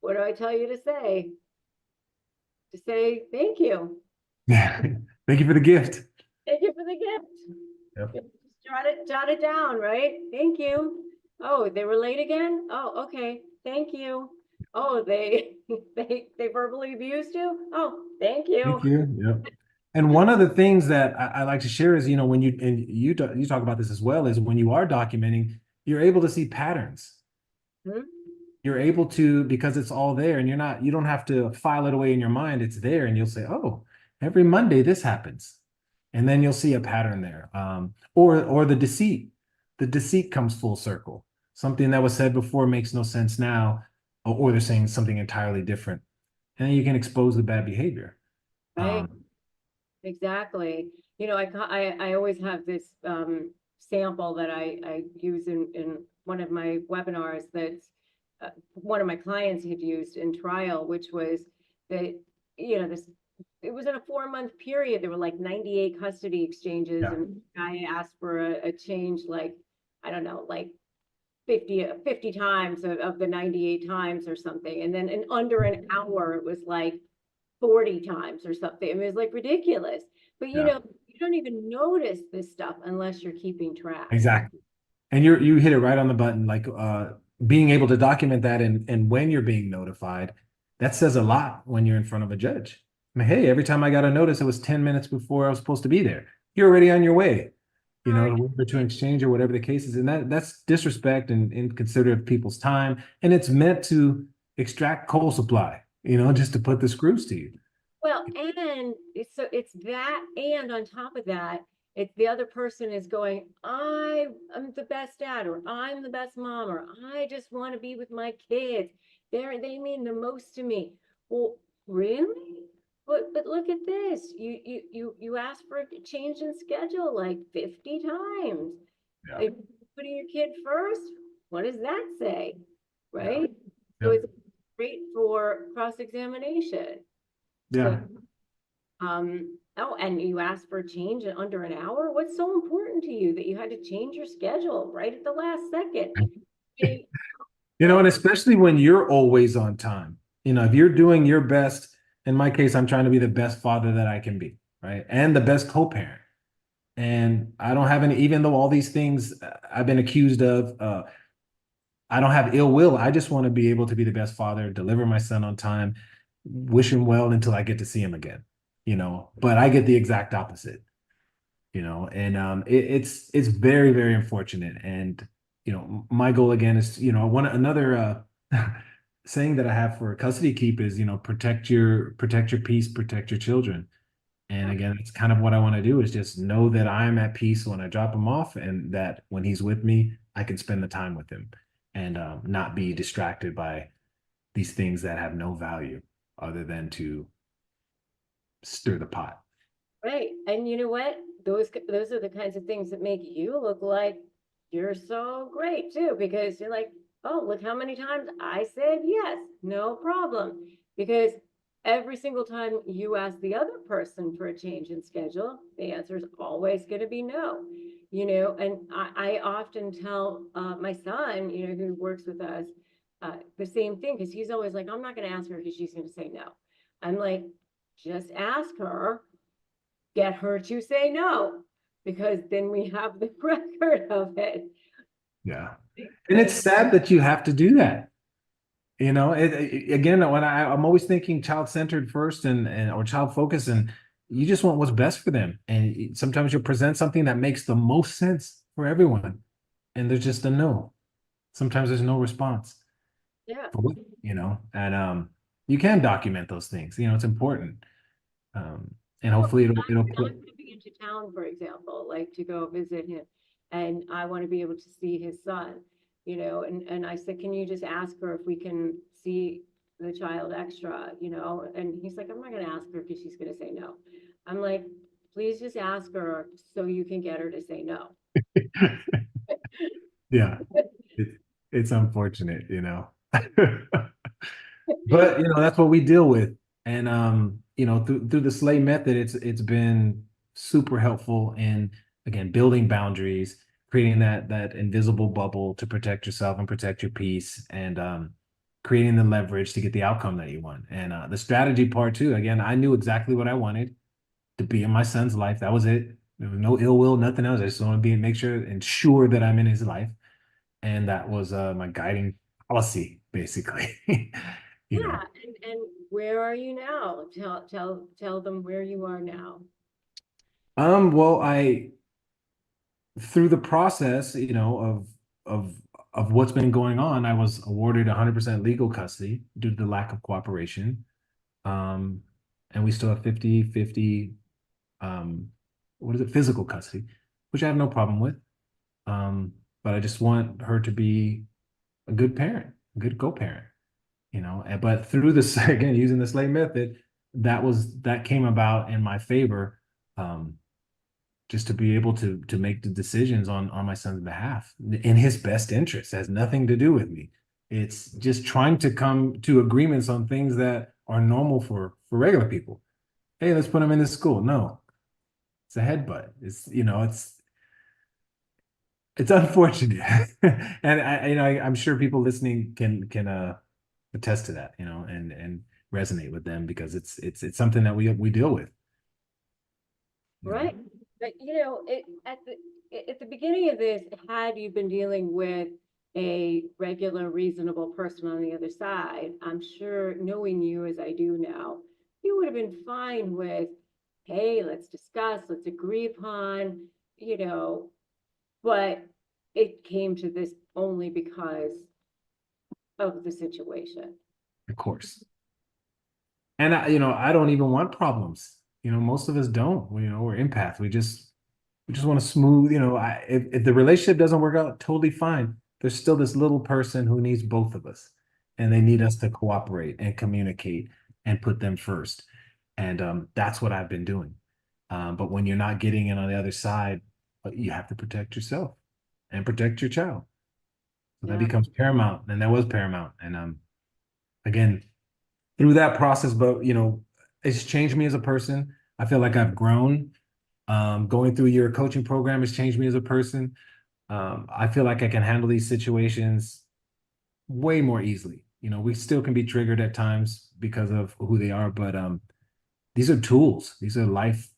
[SPEAKER 1] what do I tell you to say? To say thank you.
[SPEAKER 3] Yeah. Thank you for the gift.
[SPEAKER 1] Thank you for the gift.
[SPEAKER 3] Yep.
[SPEAKER 1] Just jot it down, right? Thank you. Oh, they were late again? Oh, okay. Thank you. Oh, they they verbally abused you? Oh, thank you.
[SPEAKER 3] Thank you. Yep. And one of the things that I like to share is, you know, when you talk about this as well, is when you are documenting, you're able to see patterns.
[SPEAKER 1] Hmm?
[SPEAKER 3] You're able to, because it's all there, and you don't have to file it away in your mind. It's there, and you'll say, oh, every Monday this happens. And then you'll see a pattern there. Or the deceit. The deceit comes full circle. Something that was said before makes no sense now, or they're saying something entirely different. And then you can expose the bad behavior.
[SPEAKER 1] Right. Exactly. You know, I always have this sample that I use in one of my webinars that one of my clients had used in trial, which was that, you know, it was in a 4-month period. There were like 98 custody exchanges,
[SPEAKER 3] Yeah.
[SPEAKER 1] and I asked for a change, like, I don't know, like 50 times of the 98 times or something. And then in under an hour, it was like 40 times or something. I mean, it was like ridiculous. But you
[SPEAKER 3] Yeah.
[SPEAKER 1] know, you don't even notice this stuff unless you're keeping track.
[SPEAKER 3] Exactly. And you hit it right on the button, like being able to document that, and when you're being notified, that says a lot when you're in front of a judge. I mean, hey, every time I got a notice, it was 10 minutes before I was supposed to be there. You're already on your way, you know, to exchange or whatever the case is. And that's disrespect and inconsiderate of people's time. And it's meant to extract coal supply, you know, just to put the screws to you.
[SPEAKER 1] Well, and it's that, and on top of that, it's the other person is going, I'm the best dad, or I'm the best mom, or I just want to be with my kids. They mean the most to me. Well, really? But look at this. You asked for a change in schedule like 50 times.
[SPEAKER 3] Yeah.
[SPEAKER 1] If putting your kid first, what does that say? Right?
[SPEAKER 3] Yeah.
[SPEAKER 1] So it's great for cross-examination.
[SPEAKER 3] Yeah.
[SPEAKER 1] Oh, and you asked for a change in under an hour? What's so important to you that you had to change your schedule right at the last second?
[SPEAKER 3] You know, and especially when you're always on time, you know, if you're doing your best, in my case, I'm trying to be the best father that I can be, right? And the best co-parent. And I don't have any, even though all these things I've been accused of, I don't have ill will. I just want to be able to be the best father, deliver my son on time, wish him well until I get to see him again. but I get the exact opposite, and it's very, very unfortunate. And my goal again is, one another saying that I have for custody keep is, protect your peace, protect your children. And again, it's kind of what I want to do is just know that I'm at peace when I drop him off, and that when he's with me, I can spend the time with him and not be distracted by these things that have no value other than to stir the pot.
[SPEAKER 1] Right. And you know what? Those are the kinds of things that make you look like you're so great too, because you're like, oh, look how many times I said yes, no problem. Because every single time you ask the other person for a change in schedule, the answer is always going to be no. And I often tell my son, who works with us, the same thing, because he's always like, I'm not going to ask her because she's going to say no. I'm like, just ask her, get her to say no, because then we have the record of it.
[SPEAKER 3] Yeah. And it's sad that you have to do that. Again, when I'm always thinking child-centered first and or child focused, and you just want what's best for them. And sometimes you'll present something that makes the most sense for everyone, and there's just a no. Sometimes there's no response.
[SPEAKER 1] Yeah.
[SPEAKER 3] And you can document those things. It's important. And hopefully it'll
[SPEAKER 1] I'm
[SPEAKER 3] put.
[SPEAKER 1] coming into town, for example, like to go visit him, and I want to be able to see his son, and I said, can you just ask her if we can see the child extra, and he's like, I'm not going to ask her because she's going to say no. I'm like, please just ask her so you can get her to say no.
[SPEAKER 3] Yeah, it's unfortunate, but that's what we deal with. And through the slay method, it's been super helpful in, again, building boundaries, creating that invisible bubble to protect yourself and protect your peace, and creating the leverage to get the outcome that you want. And the strategy part too, again, I knew exactly what I wanted to be in my son's life. That was it. There was no ill will, nothing else. I just want to make sure and ensure that I'm in his life. And that was my guiding policy, basically.
[SPEAKER 1] Yeah. And where are you now? Tell them where you are now.
[SPEAKER 3] Well, through the process, of of what's been going on, I was awarded 100% legal custody due to the lack of cooperation. Um, and we still have 50-50, what is it, physical custody, which I have no problem with. But I just want her to be a good parent, a good co-parent, but through this, again, using the slave method, that came about in my favor. Just to be able to make the decisions on my son's behalf in his best interest. It has nothing to do with me. It's just trying to come to agreements on things that are normal for regular people. Hey, let's put him in this school. No, it's a headbutt. It's unfortunate. And I'm sure people listening can attest to that, and resonate with them, because it's something that we deal with.
[SPEAKER 1] Right. But at the beginning of this, had you been dealing with a regular, reasonable person on the other side, I'm sure, knowing you as I do now, you would have been fine with, hey, let's discuss, let's agree upon, but it came to this only because of the situation.
[SPEAKER 3] Of course. And I don't even want problems. Most of us don't. We're empath. We just want to smooth. If the relationship doesn't work out, totally fine. There's still this little person who needs both of us, and they need us to cooperate and communicate and put them first. And that's what I've been doing. But when you're not getting it on the other side, you have to protect yourself and protect your child. So that becomes paramount, and that was paramount. And again, through that process, but it's changed me as a person. I feel like I've grown. Going through your coaching program has changed me as a person. I feel like I can handle these situations way more easily. We still can be triggered at times because of who they are, but these are tools. These are life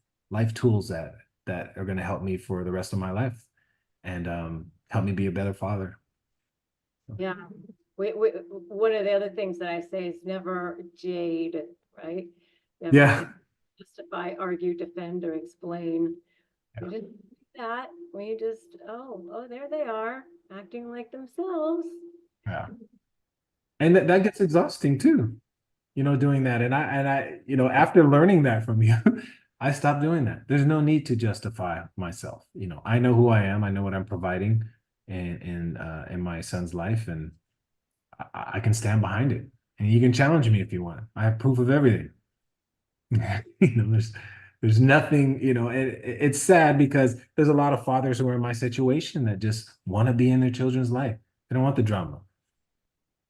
[SPEAKER 3] tools that are going to help me for the rest of my life, and help me be a better father.
[SPEAKER 1] Yeah. One of the other things that I say is never jade, right? Never
[SPEAKER 3] Yeah.
[SPEAKER 1] justify, argue, defend, or explain.
[SPEAKER 3] Yeah.
[SPEAKER 1] We just do that. We just, oh, there they are, acting like themselves.
[SPEAKER 3] Yeah. And that gets exhausting too, doing that. And I, after learning that from you, I stopped doing that. There's no need to justify myself. I know who I am. I know what I'm providing in my son's life, and I can stand behind it. And you can challenge me if you want. I have proof of everything. There's nothing, it's sad because there's a lot of fathers who are in my situation that just want to be in their children's life. They don't want the drama.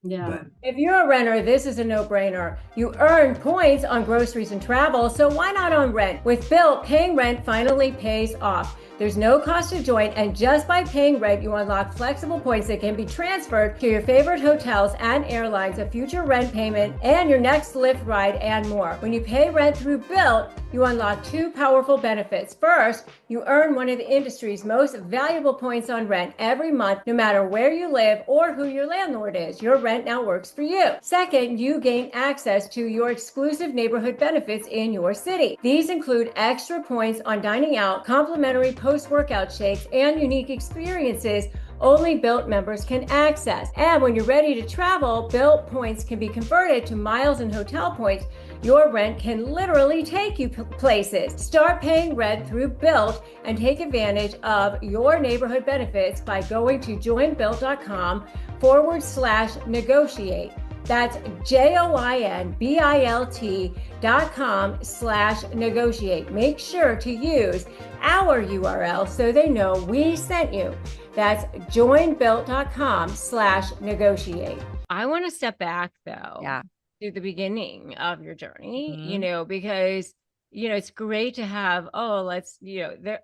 [SPEAKER 1] Yeah.
[SPEAKER 3] But
[SPEAKER 1] if you're a renter, this is a no-brainer. You earn points on groceries and travel, so why not on rent? With Built, paying rent finally pays off. There's no cost to join, and just by paying rent, you unlock flexible points that can be transferred to your favorite hotels and airlines, a future rent payment, and your next Lyft ride, and more. When you pay rent through Built, you unlock two powerful benefits. First, you earn one of the industry's most valuable points on rent every month, no matter where you live or who your landlord is. Your rent now works for you. Second, you gain access to your exclusive neighborhood benefits in your city. These include extra points on dining out, complimentary post-workout shakes, and unique experiences only Built members can access. And when you're ready to travel, Built points can be converted to miles and hotel points. Your rent can literally take you places. Start paying rent through Built and take advantage of your neighborhood benefits by going to joinbuilt.com/negotiate. That's joinbilt.com/negotiate. Make sure to use our URL so they know we sent you. That's joinbuilt.com/negotiate. I want to step back though. To the beginning of your journey, because it's great to have, let's, there,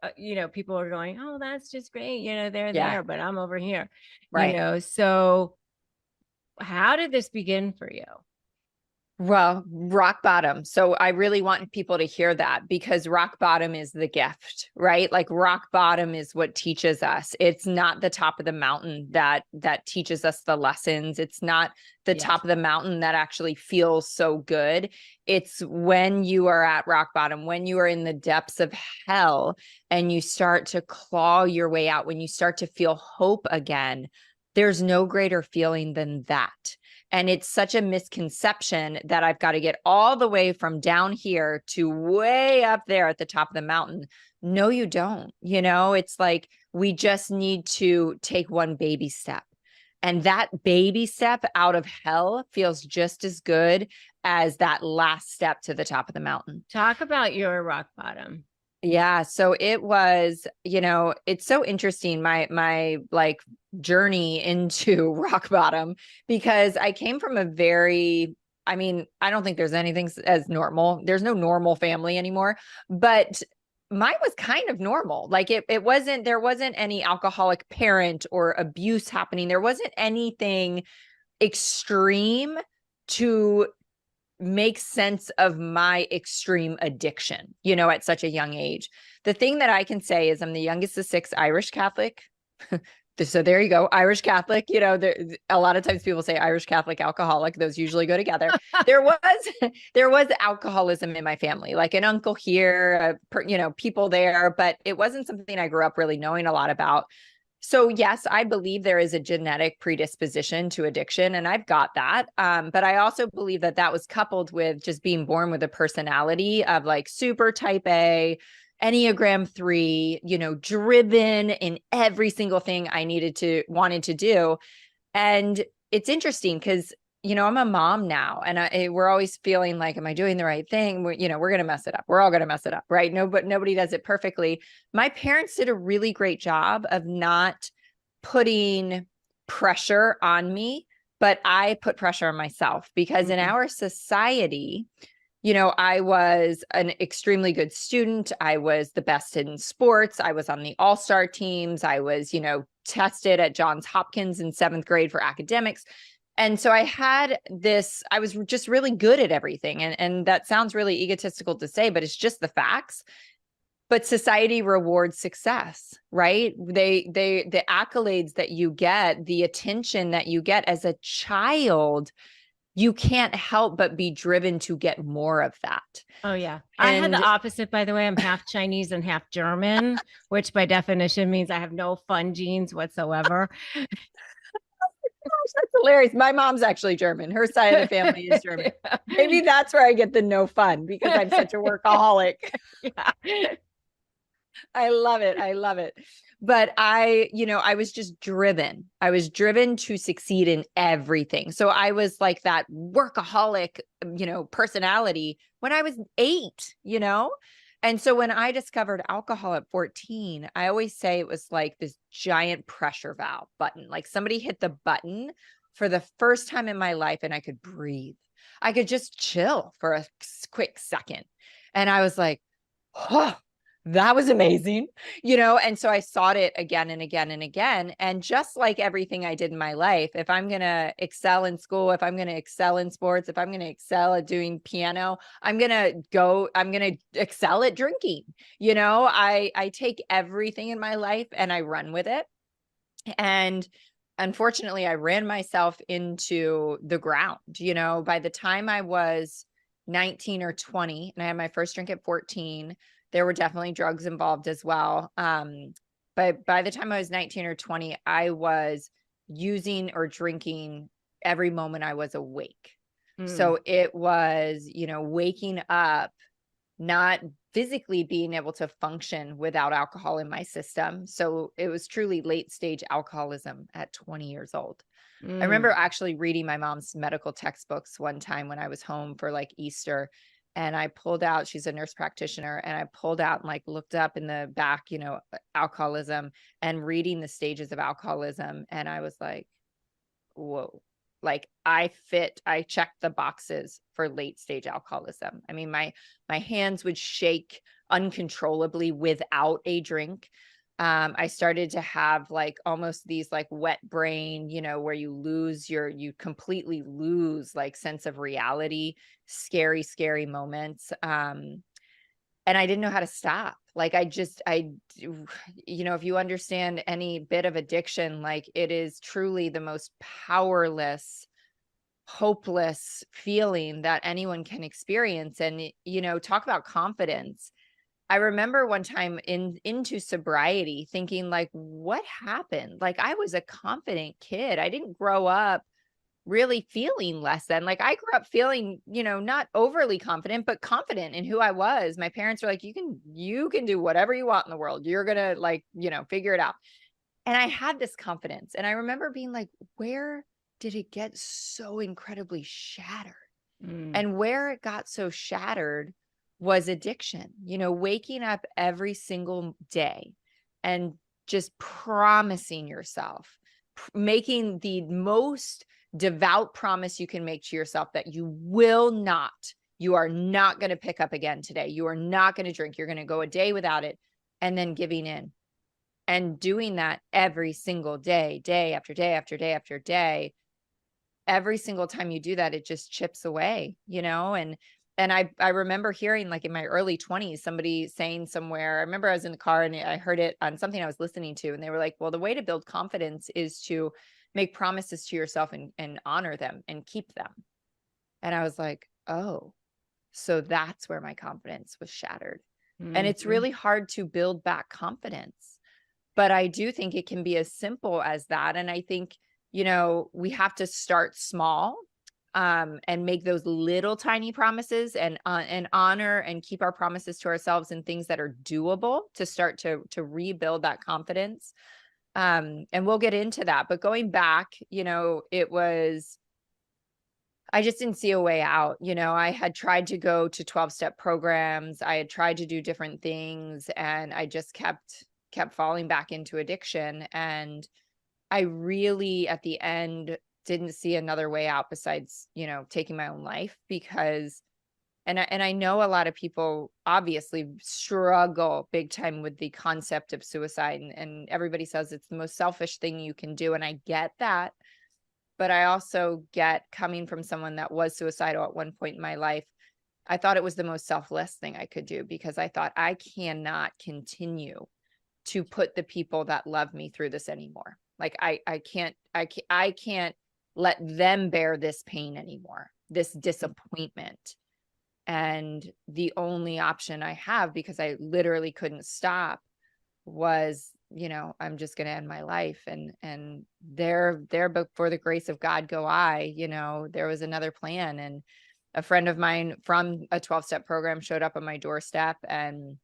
[SPEAKER 1] people are going, oh, that's just great. They're there, but I'm over here, right? So how did this begin for you?
[SPEAKER 4] Well, rock bottom. So I really want people to hear that, because rock bottom is the gift, right? Like rock bottom is what teaches us. It's not the top of the mountain that teaches us the lessons. It's not the top of the mountain that actually feels so good. It's when you are at rock bottom, when you are in the depths of hell and you start to claw your way out, when you start to feel hope again, there's no greater feeling than that. And it's such a misconception that I've got to get all the way from down here to way up there at the top of the mountain. No, you don't. It's like we just need to take one baby step. And that baby step out of hell feels just as good as that last step to the top of the mountain.
[SPEAKER 1] Talk about your rock bottom.
[SPEAKER 4] Yeah. So it was, it's so interesting, my like journey into rock bottom, because I came from a very, I don't think there's anything as normal. There's no normal family anymore, but mine was kind of normal. Like there wasn't any alcoholic parent or abuse happening. There wasn't anything extreme to make sense of my extreme addiction, at such a young age. The thing that I can say is I'm the youngest of 6 Irish Catholic. So there you go. Irish Catholic, a lot of times people say Irish Catholic alcoholic. Those usually go together. There was alcoholism in my family, like an uncle here, people there, but it wasn't something I grew up really knowing a lot about. So yes, I believe there is a genetic predisposition to addiction, and I've got that. But I also believe that was coupled with just being born with a personality of like super type A, Enneagram 3, driven in every single thing I wanted to do. And it's interesting because, I'm a mom now, and we're always feeling like, am I doing the right thing? We're going to mess it up. We're all going to mess it up, right? No, but nobody does it perfectly. My parents did a really great job of not putting pressure on me, but I put pressure on myself, because in our society, I was an extremely good student. I was the best in sports. I was on the all-star teams. I was, tested at Johns Hopkins in 7th grade for academics. And so I was just really good at everything. And that sounds really egotistical to say, but it's just the facts. But society rewards success, right? The accolades that you get, the attention that you get as a child you can't help but be driven to get more of that.
[SPEAKER 1] Oh, yeah. I had the
[SPEAKER 4] And
[SPEAKER 1] opposite, by the way. I'm half Chinese and half German, which by definition means I have no fun genes whatsoever.
[SPEAKER 4] that's hilarious. My mom's actually German. Her side of the family is German.
[SPEAKER 1] Yeah.
[SPEAKER 4] Maybe that's where I get the no fun, because I'm such a workaholic.
[SPEAKER 1] Yeah.
[SPEAKER 4] I love it. I love it. But I was just driven. I was driven to succeed in everything. So I was like that workaholic, personality when I was 8, And so when I discovered alcohol at 14, I always say it was like this giant pressure valve button. Like somebody hit the button for the first time in my life and I could breathe. I could just chill for a quick second. And I was like, oh, that was amazing, and so I sought it again and again and again. And just like everything I did in my life, if I'm going to excel in school, if I'm going to excel in sports, if I'm going to excel at doing piano, I'm going to excel at drinking. I take everything in my life and I run with it. And unfortunately, I ran myself into the ground. By the time I was 19 or 20, and I had my first drink at 14, there were definitely drugs involved as well. But by the time I was 19 or 20, I was using or drinking every moment I was awake. So it was, waking up, not physically being able to function without alcohol in my system. So it was truly late stage alcoholism at 20 years old. I remember actually reading my mom's medical textbooks one time when I was home for like Easter, and I pulled out, she's a nurse practitioner, and I pulled out and like looked up in the back, alcoholism, and reading the stages of alcoholism. And I was like, whoa, like I checked the boxes for late stage alcoholism. I mean, my hands would shake uncontrollably without a drink. I started to have like almost these like wet brain, where you completely lose like sense of reality, scary, scary moments. And I didn't know how to stop. Like if you understand any bit of addiction, like it is truly the most powerless, hopeless feeling that anyone can experience. And, talk about confidence. I remember one time into sobriety thinking like, what happened? Like I was a confident kid. I didn't grow up really feeling less than. Like I grew up feeling, not overly confident, but confident in who I was. My parents were like, you can do whatever you want in the world. You're going to like, figure it out. And I had this confidence. And I remember being like, where did it get so incredibly shattered? And where it got so shattered was addiction, waking up every single day and just promising yourself, making the most devout promise you can make to yourself that you are not going to pick up again today. You are not going to drink. You're going to go a day without it, and then giving in and doing that every single day, day after day after day after day. Every single time you do that, it just chips away, and I remember hearing like in my early 20s, somebody saying somewhere, I remember I was in the car and I heard it on something I was listening to, and they were like, well, the way to build confidence is to make promises to yourself and honor them and keep them. And I was like, oh, so that's where my confidence was shattered. And it's really hard to build back confidence, but I do think it can be as simple as that. And I think, we have to start small, and make those little tiny promises and honor and keep our promises to ourselves and things that are doable to start to rebuild that confidence. And we'll get into that, but going back, I just didn't see a way out. I had tried to go to 12-step programs. I had tried to do different things, and I just kept falling back into addiction. And I really, at the end, didn't see another way out besides, taking my own life, because, and I know a lot of people obviously struggle big time with the concept of suicide, and everybody says it's the most selfish thing you can do. And I get that, but I also get, coming from someone that was suicidal at one point in my life, I thought it was the most selfless thing I could do, because I thought I cannot continue to put the people that love me through this anymore. Like I can't let them bear this pain anymore, this disappointment. And the only option I have, because I literally couldn't stop, was, you know, I'm just going to end my life. And there, but for the grace of God go I, you know, there was another plan. And a friend of mine from a 12-step program showed up on my doorstep, and,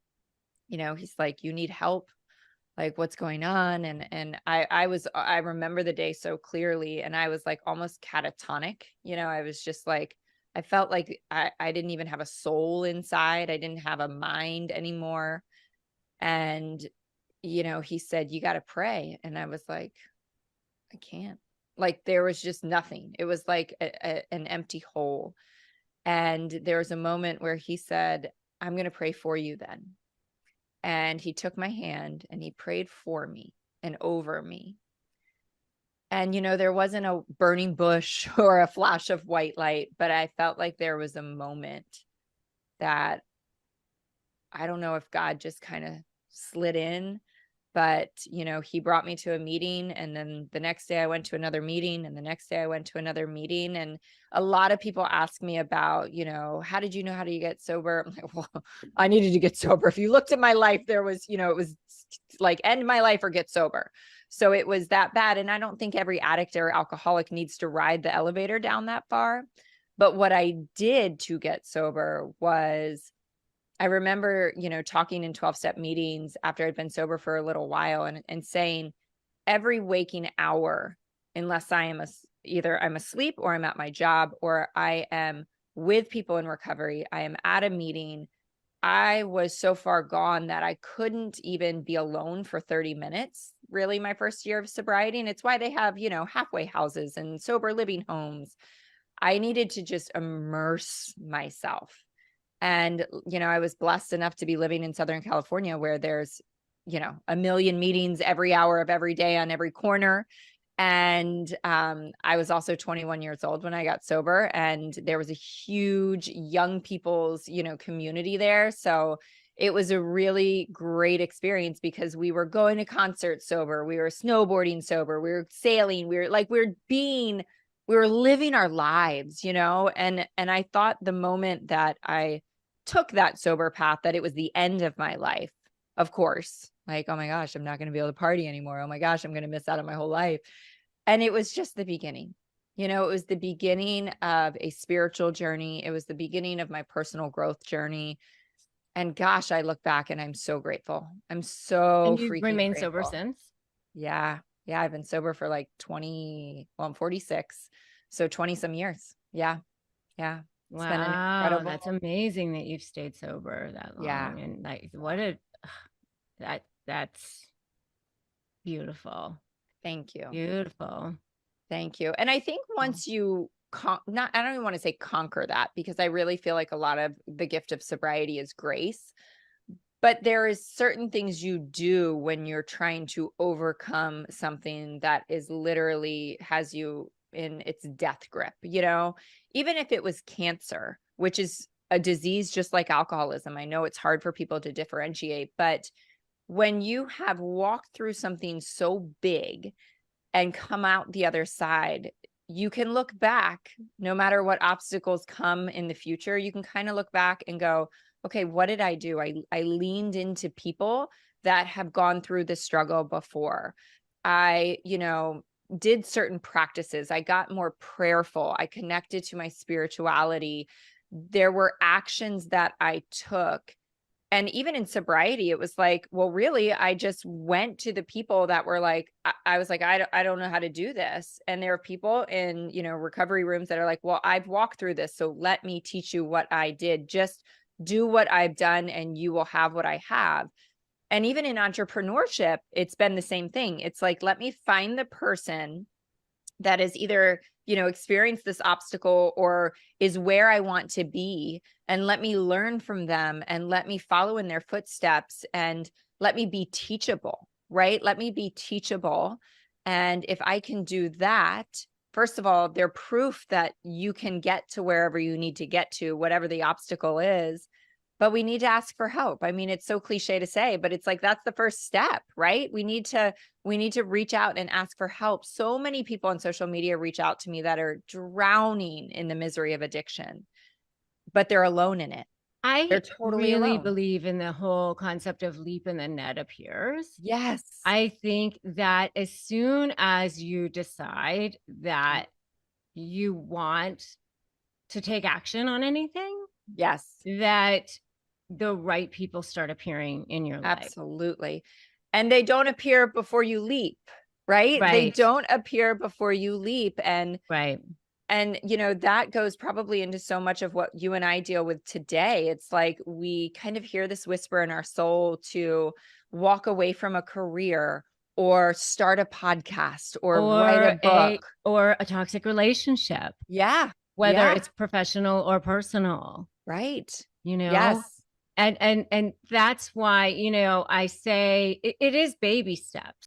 [SPEAKER 4] you know, he's like, you need help. Like, what's going on? And I remember the day so clearly, and I was like almost catatonic. You know, I was just like, I felt like I didn't even have a soul inside. I didn't have a mind anymore. And, you know, he said, you got to pray. And I was like, I can't. Like, there was just nothing. It was like an empty hole. And there was a moment where he said, I'm going to pray for you then. And he took my hand and he prayed for me and over me. And, you know, there wasn't a burning bush or a flash of white light, but I felt like there was a moment that, I don't know if God just kind of slid in, but, you know, he brought me to a meeting, and then the next day I went to another meeting, and the next day I went to another meeting. And a lot of people ask me about, you know, how did you know how to get sober? I'm like, well, I needed to get sober. If you looked at my life, there was, you know, it was like end my life or get sober. So it was that bad. And I don't think every addict or alcoholic needs to ride the elevator down that far. But what I did to get sober was, I remember, you know, talking in 12-step meetings after I'd been sober for a little while, and saying, every waking hour, unless I am either I'm asleep or I'm at my job or I am with people in recovery, I am at a meeting, I was so far gone that I couldn't even be alone for 30 minutes, really, my first year of sobriety. And it's why they have, you know, halfway houses and sober living homes. I needed to just immerse myself. And, you know, I was blessed enough to be living in Southern California, where there's, you know, a million meetings every hour of every day on every corner. And I was also 21 years old when I got sober, and there was a huge young people's, you know, community there. So it was a really great experience, because we were going to concerts sober, we were snowboarding sober, we were sailing, we were living our lives, you know. And I thought the moment that I took that sober path, that it was the end of my life. Of course, like, oh my gosh, I'm not going to be able to party anymore. Oh my gosh, I'm going to miss out on my whole life. And it was just the beginning. You know, it was the beginning of a spiritual journey. It was the beginning of my personal growth journey. And gosh, I look back and I'm so grateful. I'm so
[SPEAKER 1] And you've
[SPEAKER 4] freaking
[SPEAKER 1] remained
[SPEAKER 4] grateful.
[SPEAKER 1] sober since?
[SPEAKER 4] Yeah. Yeah. I've been sober for like 20, well, I'm 46. So 20 some years. Yeah. Yeah. It's been an
[SPEAKER 1] Wow,
[SPEAKER 4] incredible.
[SPEAKER 1] that's amazing that you've stayed sober that long.
[SPEAKER 4] Yeah.
[SPEAKER 1] And like, that's beautiful.
[SPEAKER 4] Thank you.
[SPEAKER 1] Beautiful.
[SPEAKER 4] Thank you. And I think once you I don't even want to say conquer that, because I really feel like a lot of the gift of sobriety is grace. But there is certain things you do when you're trying to overcome something that is literally has you in its death grip, you know, even if it was cancer, which is a disease just like alcoholism. I know it's hard for people to differentiate, but when you have walked through something so big and come out the other side, you can look back, no matter what obstacles come in the future, you can kind of look back and go, okay, what did I do? I leaned into people that have gone through this struggle before. I, you know, did certain practices. I got more prayerful. I connected to my spirituality. There were actions that I took. And even in sobriety, it was like, well, really, I just went to the people that were like, I was like, I don't know how to do this. And there are people in, you know, recovery rooms that are like, well, I've walked through this, so let me teach you what I did. Just do what I've done and you will have what I have. And even in entrepreneurship, it's been the same thing. It's like, let me find the person that is either, you know, experienced this obstacle or is where I want to be, and let me learn from them and let me follow in their footsteps and let me be teachable, right? Let me be teachable. And if I can do that, first of all, they're proof that you can get to wherever you need to get to, whatever the obstacle is. but we need to ask for help. I mean, it's so cliche to say, but it's like, that's the first step, right? We need to reach out and ask for help. So many people on social media reach out to me that are drowning in the misery of addiction, but they're alone in it. They're
[SPEAKER 1] I
[SPEAKER 4] totally
[SPEAKER 1] really
[SPEAKER 4] alone.
[SPEAKER 1] believe in the whole concept of leap and the net appears.
[SPEAKER 4] Yes.
[SPEAKER 1] I think that as soon as you decide that you want to take action on anything,
[SPEAKER 4] Yes.
[SPEAKER 1] that the right people start appearing in your life.
[SPEAKER 4] Absolutely. And they don't appear before you leap, right? They
[SPEAKER 1] Right.
[SPEAKER 4] don't appear before you leap. And
[SPEAKER 1] Right.
[SPEAKER 4] you know, that goes probably into so much of what you and I deal with today. It's like we kind of hear this whisper in our soul to walk away from a career or start a podcast or write a book.
[SPEAKER 1] Or a toxic relationship,
[SPEAKER 4] Yeah.
[SPEAKER 1] whether
[SPEAKER 4] Yeah.
[SPEAKER 1] it's professional or personal,
[SPEAKER 4] Right.
[SPEAKER 1] you know?
[SPEAKER 4] Yes.
[SPEAKER 1] And that's why, you know, I say it is baby steps.